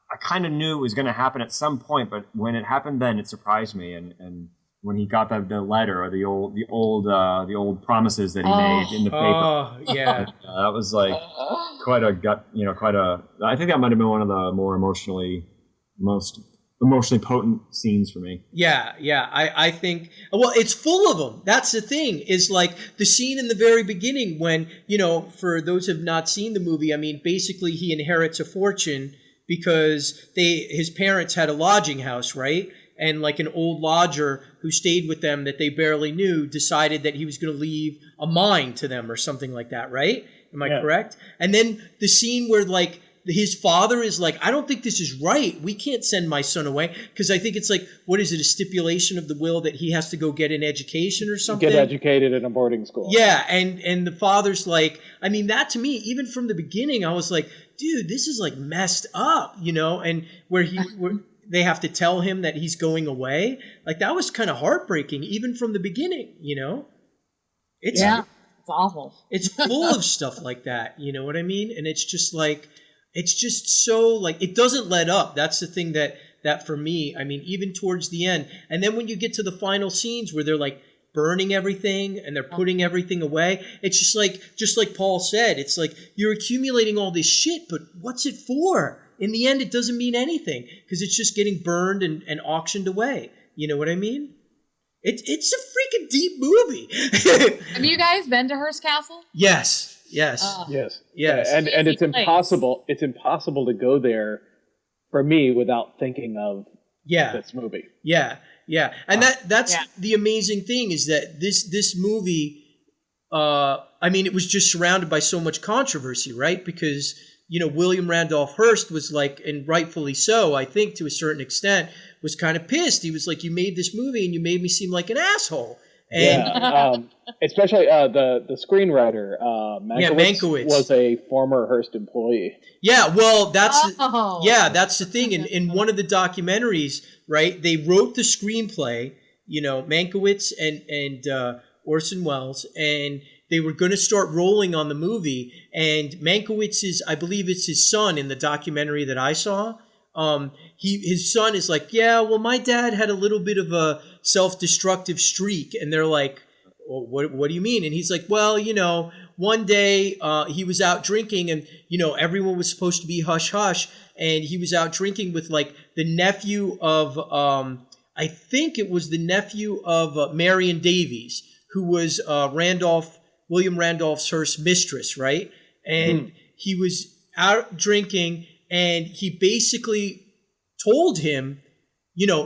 I kind of knew it was going to happen at some point, but when it happened, then it surprised me. And when he got the letter or the old promises that he made in the paper, that was like quite a gut. You know, I think that might have been one of the most emotionally potent scenes for me. Yeah. I think, well, it's full of them. That's the thing, is like the scene in the very beginning when, you know, for those who have not seen the movie, I mean, basically he inherits a fortune because his parents had a lodging house, right? And like an old lodger who stayed with them that they barely knew decided that he was going to leave a mine to them or something like that, right? Am I correct? And then the scene where like his father is like, I don't think this is right. We can't send my son away. Because I think it's like, what is it, a stipulation of the will that he has to go get an education or something? Get educated in a boarding school. Yeah, and the father's like, I mean, that to me, even from the beginning, I was like, dude, this is like messed up, you know? And where they have to tell him that he's going away. Like, that was kind of heartbreaking, even from the beginning, It's awful. It's full of stuff like that, you know what I mean? And it's just like, it's just so, like, it doesn't let up. That's the thing that for me, I mean, even towards the end. And then when you get to the final scenes where they're like burning everything and they're putting everything away, it's just like Paul said, it's like you're accumulating all this shit, but what's it for? In the end, it doesn't mean anything because it's just getting burned and auctioned away. You know what I mean? It's a freaking deep movie. Have you guys been to Hearst Castle? Yes. Yes. Yes. And it's place. impossible. It's impossible to go there for me without thinking of this movie. Yeah. And that's the amazing thing is that this movie, I mean, it was just surrounded by so much controversy, right? Because, William Randolph Hearst was like, and rightfully so, I think to a certain extent, was kind of pissed. He was like, you made this movie and you made me seem like an asshole. And especially the screenwriter, Mankiewicz was a former Hearst employee. Yeah, well, that's the thing. In one of the documentaries, right, they wrote the screenplay, Mankiewicz and Orson Welles, and they were going to start rolling on the movie. And Mankiewicz I believe it's his son in the documentary that I saw. His son is like, yeah, well, my dad had a little bit of a self-destructive streak. And they're like, well, what do you mean? And he's like, well, one day he was out drinking and, everyone was supposed to be hush hush. And he was out drinking with like the nephew of, I think it was the nephew of Marion Davies, who was William Randolph Hearst's mistress, right? And he was out drinking and he basically told him,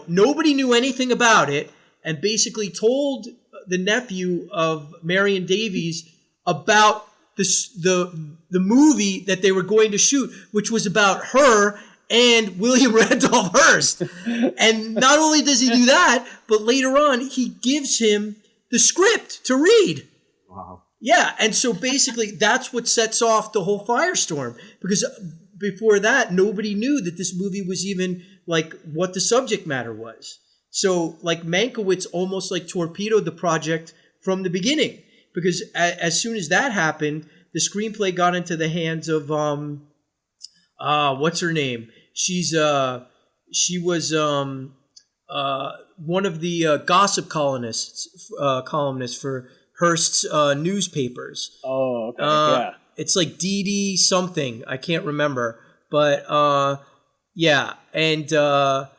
nobody knew anything about it, and basically told the nephew of Marion Davies about the movie that they were going to shoot, which was about her and William Randolph Hearst. And not only does he do that, but later on he gives him the script to read. Wow. Yeah, and so basically that's what sets off the whole firestorm, because before that, nobody knew that this movie was even like what the subject matter was. So like Mankiewicz almost like torpedoed the project from the beginning, because as soon as that happened, the screenplay got into the hands of what's her name? She was one of the gossip columnists for Hearst's newspapers. Oh, okay. Yeah. It's like Dee Dee something. I can't remember. But, yeah. And I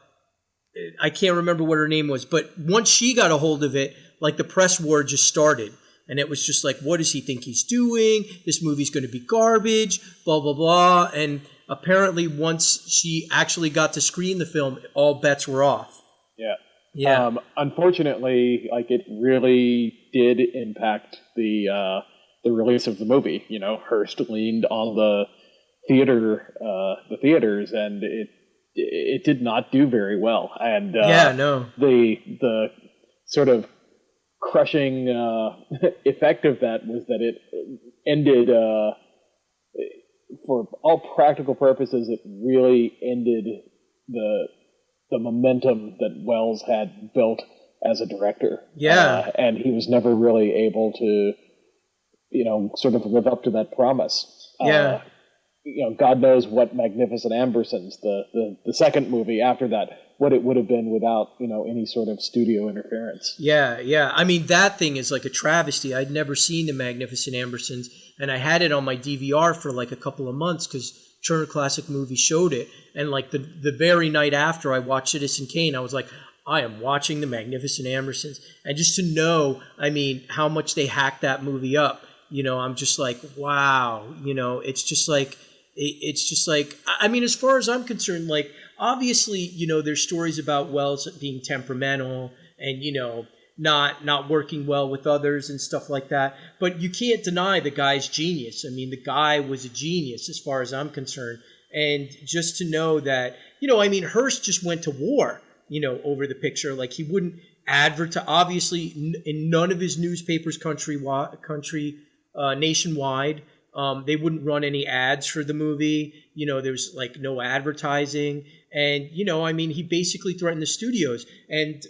can't remember what her name was. But once she got a hold of it, like the press war just started. And it was just like, what does he think he's doing? This movie's going to be garbage, blah, blah, blah. And apparently once she actually got to screen the film, all bets were off. Yeah. Yeah. Unfortunately, like it really did impact the release of the movie. Hearst leaned on the theaters, and it did not do very well. And the sort of crushing effect of that was that it ended, for all practical purposes, it really ended the momentum that Welles had built as a director. Yeah. And he was never really able to, sort of live up to that promise. Yeah. God knows what Magnificent Ambersons, the second movie after that, what it would have been without, any sort of studio interference. Yeah. I mean, that thing is like a travesty. I'd never seen the Magnificent Ambersons, and I had it on my DVR for like a couple of months because Turner Classic Movies showed it. And like the very night after I watched Citizen Kane, I was like, I am watching the Magnificent Ambersons. And just to know, I mean, how much they hacked that movie up, I'm just like, wow, it's just like, I mean, as far as I'm concerned, like, obviously, there's stories about Welles being temperamental and, not working well with others and stuff like that. But you can't deny the guy's genius. I mean, the guy was a genius as far as I'm concerned. And just to know that, I mean, Hearst just went to war, over the picture. Like, he wouldn't advertise, obviously, in none of his newspapers nationwide They wouldn't run any ads for the movie. There's like no advertising. And, I mean, he basically threatened the studios. And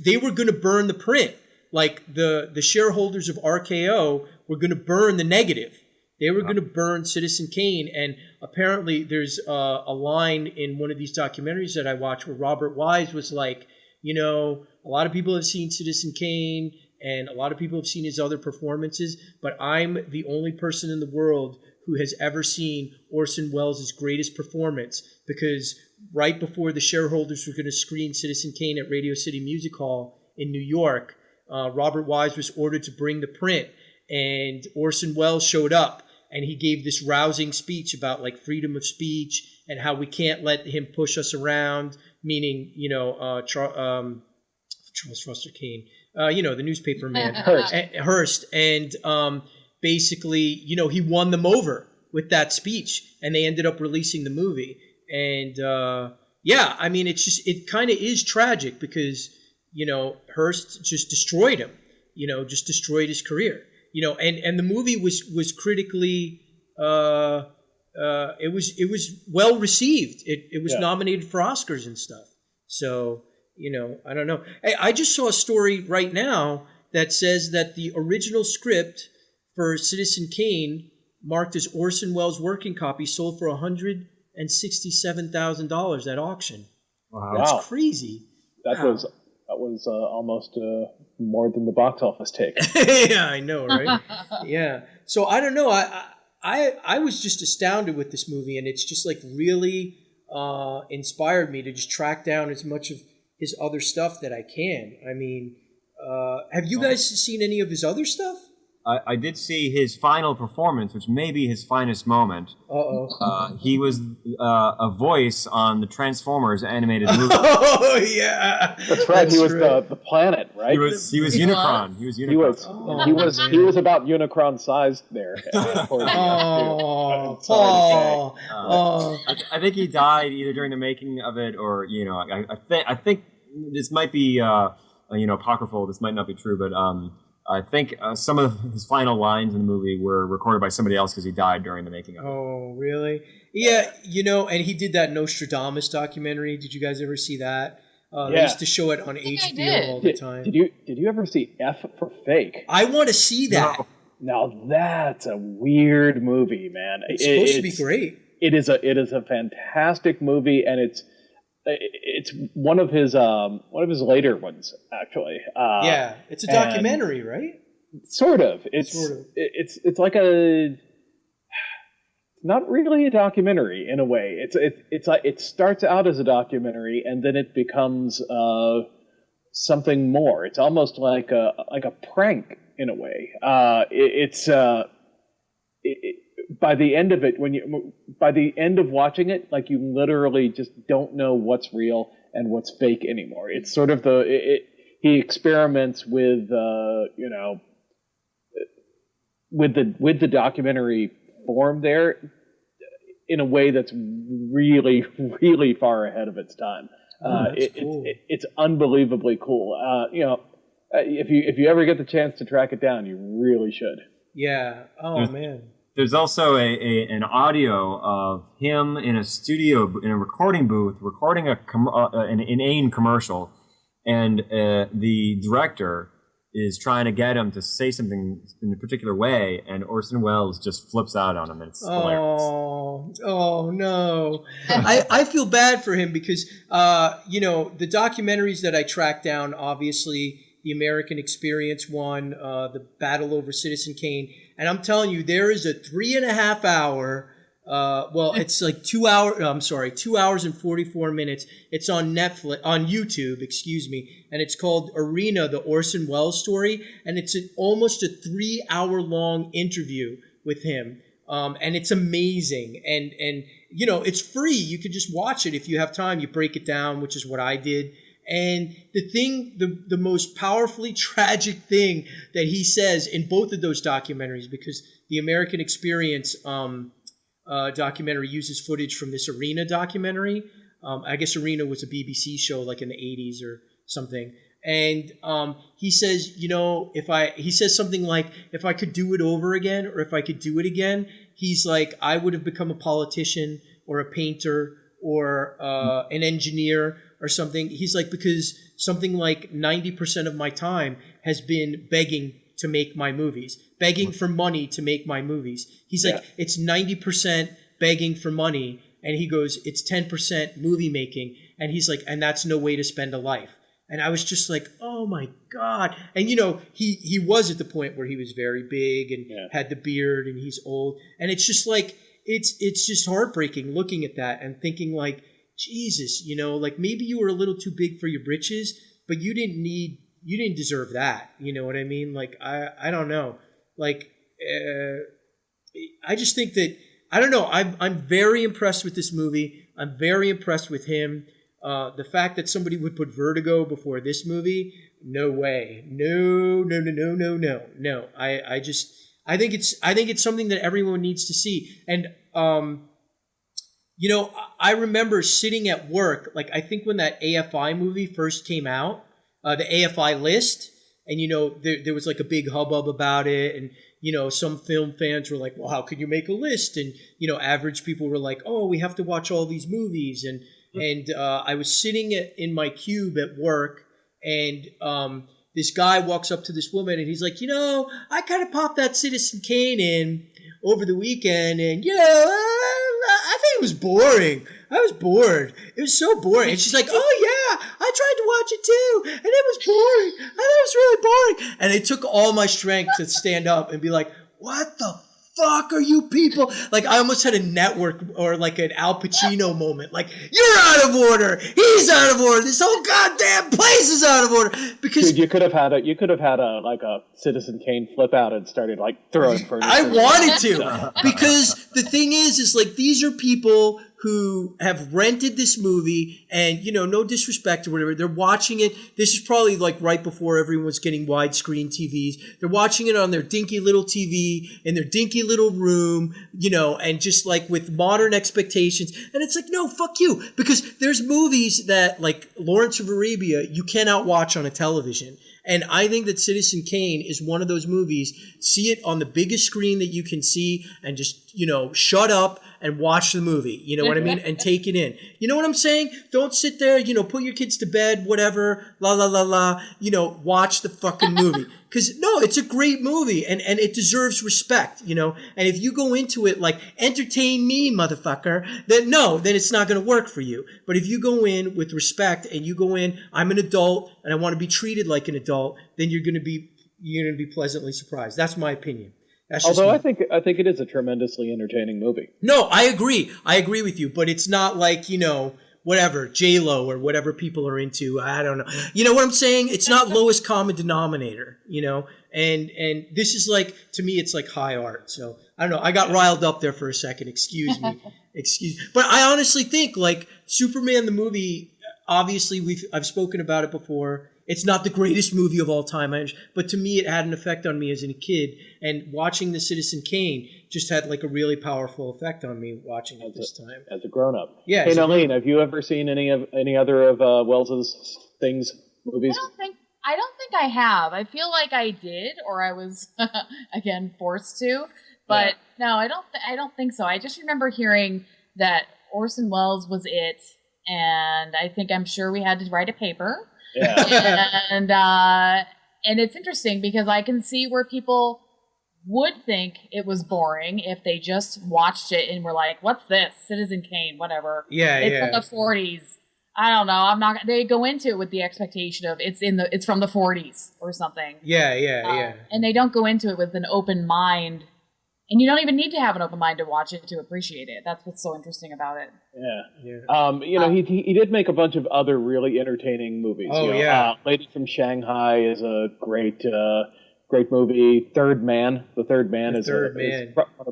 they were going to burn the print. Like the shareholders of RKO were going to burn the negative. They were going to burn Citizen Kane. And apparently there's a line in one of these documentaries that I watched where Robert Wise was like, a lot of people have seen Citizen Kane and a lot of people have seen his other performances, but I'm the only person in the world who has ever seen Orson Welles' greatest performance, because right before the shareholders were going to screen Citizen Kane at Radio City Music Hall in New York, Robert Wise was ordered to bring the print, and Orson Welles showed up. And he gave this rousing speech about like freedom of speech and how we can't let him push us around, meaning, Charles Foster Kane, the newspaper man, Hearst. And basically, he won them over with that speech, and they ended up releasing the movie. And I mean, it kind of is tragic because, Hearst just destroyed him, just destroyed his career. And the movie was critically, it was well received. It was nominated for Oscars and stuff. So, I don't know. Hey, I just saw a story right now that says that the original script for Citizen Kane, marked as Orson Welles' working copy, sold for $167,000 at auction. Wow. That's crazy. That was almost more than the box office take. Yeah, I know, right? Yeah. So I don't know. I was just astounded with this movie, and it's just like really inspired me to just track down as much of his other stuff that I can. I mean, have you guys seen any of his other stuff? I did see his final performance, which may be his finest moment. He was a voice on the Transformers animated movie. Oh yeah, that's right. He was the planet, right? He was Unicron. He was Unicron. He was about Unicron sized there. I think he died either during the making of it, or I think this might be apocryphal. This might not be true, but I think some of his final lines in the movie were recorded by somebody else because he died during the making of it. Oh, really? Yeah, and he did that Nostradamus documentary. Did you guys ever see that? They used to show it on HBO all the time. Did you ever see F for Fake? I want to see that. Now that's a weird movie, man. It's supposed to be great. It is a fantastic movie, and it's one of his later ones, actually. It's a documentary, right? Sort of. It's like not really a documentary in a way. It's like it starts out as a documentary and then it becomes something more. It's almost like a prank in a way. By the end of it, by the end of watching it, like you literally just don't know what's real and what's fake anymore. It's sort of he experiments with with the documentary form there in a way that's really, really far ahead of its time. Cool. It's unbelievably cool. If you ever get the chance to track it down, you really should. Yeah. Oh man. There's also an audio of him in a studio, in a recording booth, recording an inane commercial, and the director is trying to get him to say something in a particular way, and Orson Welles just flips out on him, and it's hilarious. Oh no! I feel bad for him because the documentaries that I tracked down, obviously the American Experience one, the Battle Over Citizen Kane. And I'm telling you, there is a 3.5 hour, it's like 2 hours and 44 minutes. It's on YouTube, and it's called Arena, the Orson Welles story. And it's almost a 3 hour long interview with him. And it's amazing. And it's free. You can just watch it if you have time. You break it down, which is what I did. And the most powerfully tragic thing that he says in both of those documentaries, because the American Experience documentary uses footage from this Arena documentary. I guess Arena was a BBC show like in the 80s or something. And he says, he says something like, if I could do it over again, or if I could do it again, he's like, I would have become a politician or a painter or an engineer or something. He's like, because something like 90% of my time has been begging to make my movies, begging for money to make my movies. He's like, it's 90% begging for money. And he goes, it's 10% movie making. And he's like, and that's no way to spend a life. And I was just like, oh my God. And he was at the point where he was very big and had the beard and he's old. And it's just like, it's just heartbreaking looking at that and thinking like, Jesus, like maybe you were a little too big for your britches, but you didn't deserve that. You know what I mean? Like, I don't know. Like, I just think that, I don't know. I'm very impressed with this movie. I'm very impressed with him. The fact that somebody would put Vertigo before this movie, no way. No. I think it's something that everyone needs to see. And I remember sitting at work, like I think when that AFI movie first came out, the AFI list, and there was like a big hubbub about it, and some film fans were like, well, how could you make a list? And average people were like, oh, we have to watch all these movies. And I was sitting in my cube at work, and this guy walks up to this woman, and he's like, I kind of popped that Citizen Kane in over the weekend, and I think it was boring. I was bored. It was so boring. And she's like, oh yeah, I tried to watch it too, and it was boring. I thought it was really boring. And it took all my strength to stand up and be like, what the fuck are you people? Like, I almost had a network or like an Al Pacino moment. Like, you're out of order. He's out of order. This whole goddamn place is out of order. Because dude, you could have had a Citizen Kane flip out and started like throwing furniture. I wanted to, because the thing is like these are people who have rented this movie, and no disrespect or whatever, they're watching it. This is probably like right before everyone was getting widescreen TVs. They're watching it on their dinky little TV in their dinky little room, and just like with modern expectations. And it's like, no, fuck you, because there's movies that like Lawrence of Arabia you cannot watch on a television. And I think that Citizen Kane is one of those movies. See it on the biggest screen that you can see, and just, shut up and watch the movie. You know what I mean? And take it in. You know what I'm saying? Don't sit there, put your kids to bed, whatever, la, la, la, la. Watch the fucking movie. Because, no, it's a great movie, and it deserves respect, And if you go into it like, entertain me, motherfucker, then it's not going to work for you. But if you go in with respect, and you go in, I'm an adult, and I want to be treated like an adult, then you're going to be pleasantly surprised. That's my opinion. Although I think it is a tremendously entertaining movie. No, I agree. I agree with you, but it's not like, whatever, J-Lo or whatever people are into. I don't know. You know what I'm saying? It's not lowest common denominator, and this is like, to me, it's like high art. So I don't know. I got riled up there for a second. Excuse me. But I honestly think like Superman, the movie, obviously I've spoken about it before. It's not the greatest movie of all time, but to me, it had an effect on me as a kid. And watching the Citizen Kane just had like a really powerful effect on me watching it this time. As a grown-up. Yeah. Hey, Nahleen, have you ever seen any other of Wells's movies? I don't think I have. I feel like I did, or I was again forced to. But no, I don't think so. I just remember hearing that Orson Welles was it, and I'm sure we had to write a paper. Yeah. And it's interesting because I can see where people would think it was boring if they just watched it and were like, what's this? Citizen Kane, whatever. It's from the 40s. I don't know. They go into it with the expectation of it's from the 40s or something. Yeah. And they don't go into it with an open mind. And you don't even need to have an open mind to watch it to appreciate it. That's what's so interesting about it. Yeah. He did make a bunch of other really entertaining movies. Lady from Shanghai is a great movie. Third Man. The Third Man is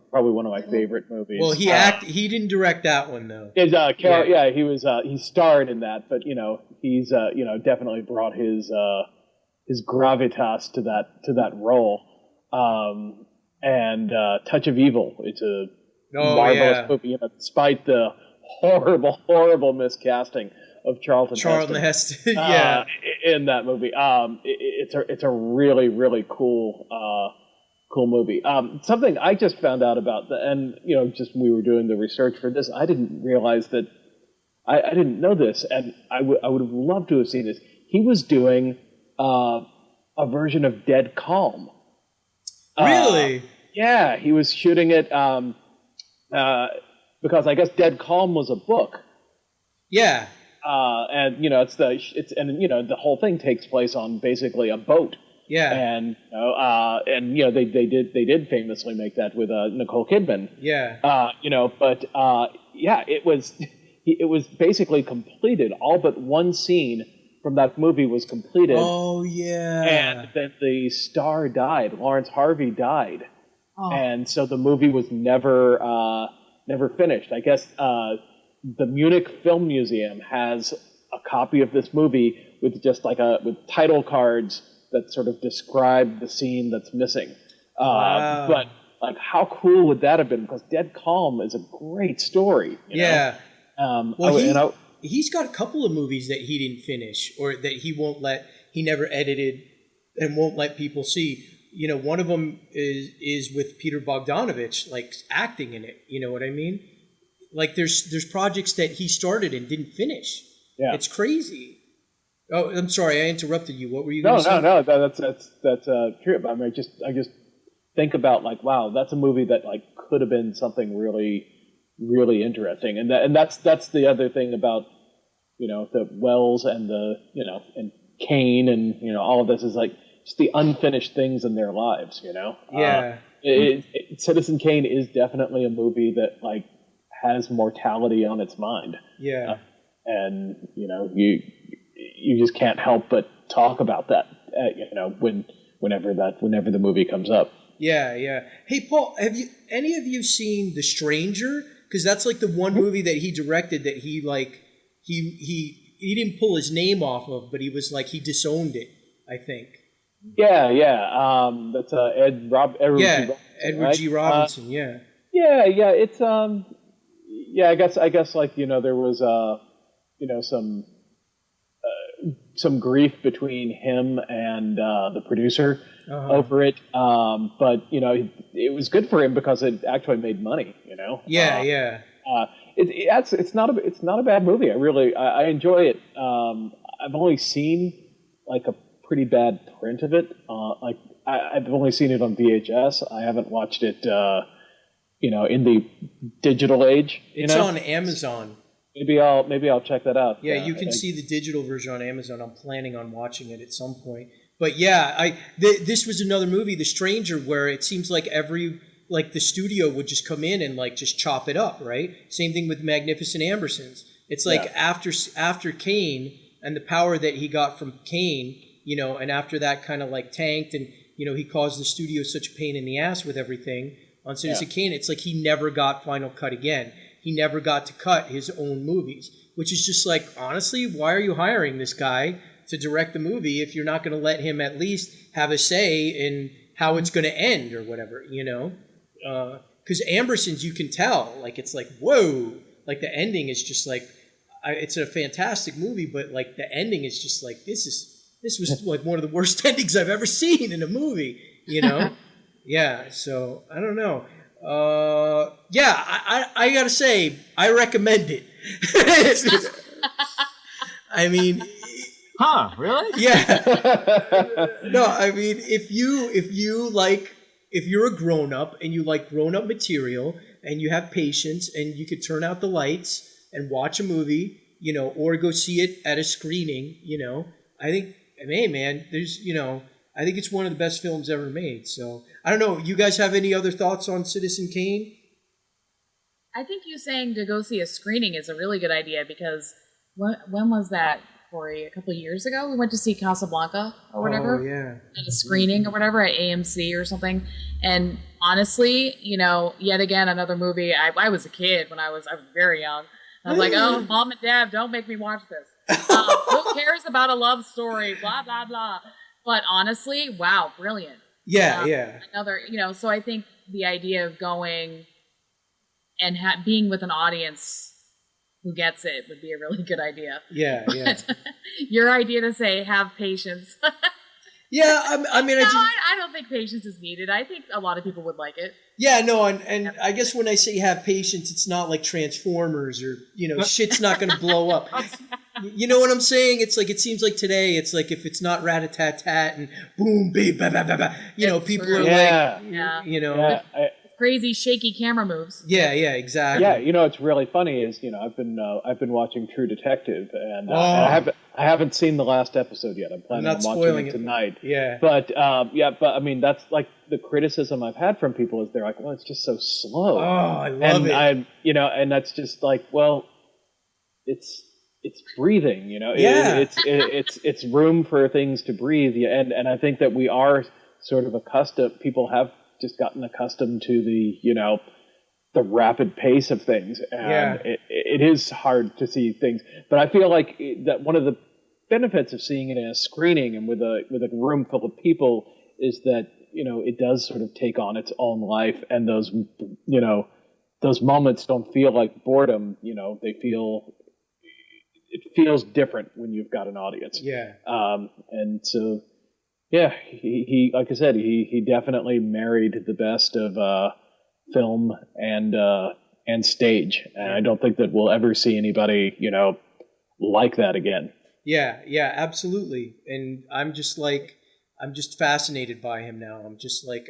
probably one of my favorite movies. Well, he didn't direct that one though. He starred in that, but he's definitely brought his gravitas to that role. And Touch of Evil. It's a marvelous movie, despite the horrible miscasting Charlton Heston. Yeah. In that movie. It's a really, really cool movie. Something I just found out about, and just when we were doing the research for this, I didn't realize that. I didn't know this, and I would have loved to have seen this. He was doing a version of Dead Calm. Really? Yeah, he was shooting it because I guess Dead Calm was a book. Yeah. And the whole thing takes place on basically a boat. Yeah. And they did famously make that with Nicole Kidman. Yeah. It was basically completed. All but one scene from that movie was completed. Oh yeah. And then the star died. Lawrence Harvey died. Oh. And so the movie was never finished. I guess the Munich Film Museum has a copy of this movie with just with title cards that sort of describe the scene that's missing. Wow. But how cool would that have been? Because Dead Calm is a great story. You know? He's got a couple of movies that he didn't finish or that he never edited and won't let people see. One of them is with Peter Bogdanovich, like acting in it. You know what I mean? Like there's projects that he started and didn't finish. Yeah. It's crazy. Oh, I'm sorry, I interrupted you. What were you going to say? No, that's true. I mean, I just think about wow, that's a movie that could have been something really, really interesting. And that's the other thing about the Wells and and Kane and all of this is just the unfinished things in their lives. Yeah. Citizen Kane is definitely a movie that has mortality on its mind. Yeah. And you just can't help but talk about that. Whenever the movie comes up. Yeah, yeah. Hey, Paul, have any of you seen The Stranger? Because that's the one movie that he directed that he didn't pull his name off of, but he was he disowned it, I think. Yeah. That's Edward G. Robinson. Yeah. Yeah. It's I guess there was some grief between him and the producer over it. But it was good for him because it actually made money. Yeah. It's not a bad movie. I enjoy it. I've only seen a pretty bad print of it. I've only seen it on VHS. I haven't watched it. In the digital age. It's on Amazon. Maybe I'll check that out. Yeah, you can see the digital version on Amazon. I'm planning on watching it at some point. But yeah, this was another movie, The Stranger, where it seems like the studio would just come in and just chop it up, right? Same thing with Magnificent Ambersons. It's after Kane and the power that he got from Kane, and after that kind of tanked and he caused the studio such a pain in the ass with everything on Citizen Kane. It's he never got final cut again. He never got to cut his own movies, which is just honestly, why are you hiring this guy to direct the movie if you're not going to let him at least have a say in how it's going to end or whatever, Because Ambersons, you can tell, it's whoa, the ending is just it's a fantastic movie, but the ending is just this was one of the worst endings I've ever seen in a movie, Yeah, so I don't know. I gotta say, I recommend it. I mean, really? Yeah. No, I mean, if you're a grown up and you like grown up material and you have patience and you could turn out the lights and watch a movie, or go see it at a screening, I think, hey man, there's, I think it's one of the best films ever made. So I don't know. You guys have any other thoughts on Citizen Kane? I think you saying to go see a screening is a really good idea because when was that, Corey? A couple of years ago, we went to see Casablanca or whatever. Oh yeah. At a screening or whatever at AMC or something. And honestly, yet again another movie. I was a kid when I was very young. I was oh, Mom and Dad, don't make me watch this. Who cares about a love story? Blah blah blah. But honestly, wow, brilliant. Yeah. Another, so I think the idea of going and being with an audience who gets it would be a really good idea. Yeah, yeah. Your idea to say have patience. Yeah, I mean, I don't think patience is needed. I think a lot of people would like it. Yeah, no, and I guess when I say have patience, it's not like Transformers or, shit's not going to blow up. You know what I'm saying? It's like, it seems like today, it's like if it's not rat-a-tat-tat and boom, beep, ba, ba, ba, ba, people true. are Yeah. Crazy shaky camera moves. Yeah, exactly. Yeah, it's really funny is, I've been watching True Detective and I haven't seen the last episode yet. I'm planning on watching it tonight. Yeah. But I mean, that's like the criticism I've had from people is they're like, well, it's just so slow. Oh, I love it. And that's just like, well, it's breathing, Yeah. It's room for things to breathe. And I think that we are sort of accustomed, people have just gotten accustomed to the rapid pace of things, and it is hard to see things. But I feel like that one of the benefits of seeing it in a screening and with a room full of people is that it does sort of take on its own life, and those moments don't feel like boredom. It feels different when you've got an audience. Yeah. And so. Yeah, he like I said, he definitely married the best of film and stage, and I don't think that we'll ever see anybody like that again. Yeah, absolutely. And I'm just fascinated by him now. I'm just like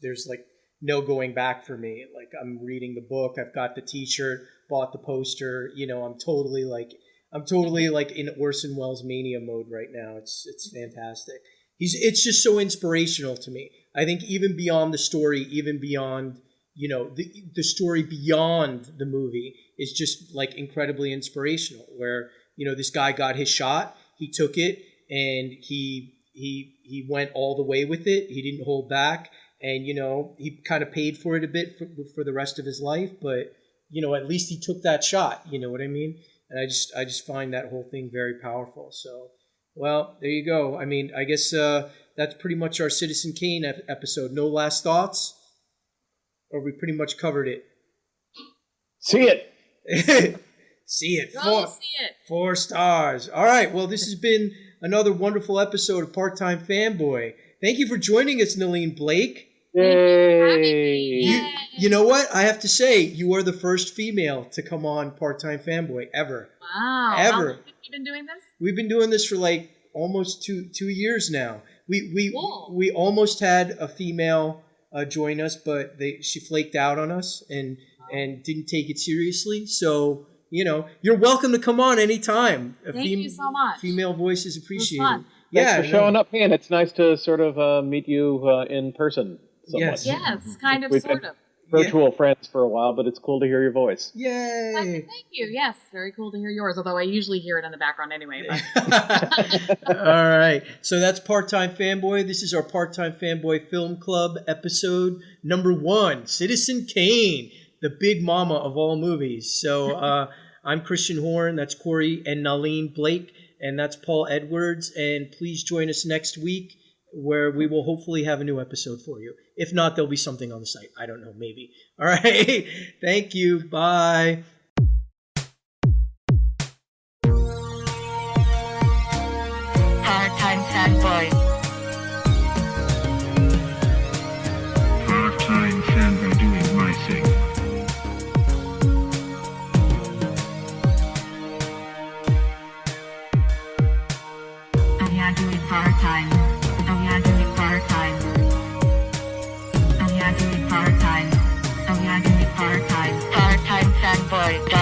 there's like no going back for me. Like I'm reading the book, I've got the T-shirt, bought the poster. I'm totally like in Orson Welles mania mode right now. It's fantastic. It's just so inspirational to me. I think even beyond the story, even beyond, the story beyond the movie is just like incredibly inspirational, where, this guy got his shot, he took it, and he went all the way with it. He didn't hold back, and, he kind of paid for it a bit for the rest of his life, but, at least he took that shot, you know what I mean? And I just find that whole thing very powerful. So, well, there you go. I mean, I guess that's pretty much our Citizen Kane episode. No last thoughts? Or we pretty much covered it? See it. See it. Go see it. 4 stars. All right. Well, this has been another wonderful episode of Part-Time Fanboy. Thank you for joining us, Nahleen Blake. Yay. You know what? I have to say, you are the first female to come on Part-Time Fanboy ever. Wow. Ever. How long have you been doing this? We've been doing this for like almost two years now. Cool. We almost had a female join us, but she flaked out on us and didn't take it seriously. So, you're welcome to come on anytime. Thank you so much. Female voice is appreciated. Fun. Thanks for showing up, man. It's nice to sort of meet you in person. Somewhat. Yes, kind of, We've sort been of. virtual friends for a while, but it's cool to hear your voice. Yay! Thank you. Yes, very cool to hear yours, although I usually hear it in the background anyway. But. All right. So that's Part-Time Fanboy. This is our Part-Time Fanboy Film Club episode number 1, Citizen Kane, the big mama of all movies. So I'm Christian Horn. That's Corey and Nahleen Blake. And that's Paul Edwards. And please join us next week, where we will hopefully have a new episode for you. If not, there'll be something on the site. I don't know, maybe. All right. Thank you. Bye. Part-Time Fanboy. Part-Time Fanboy doing my thing. Oh yeah, doing part-time. Oh yeah, doing part-time. Oh yeah, doing part-time. Oh yeah, doing part-time. Part-Time Fanboy.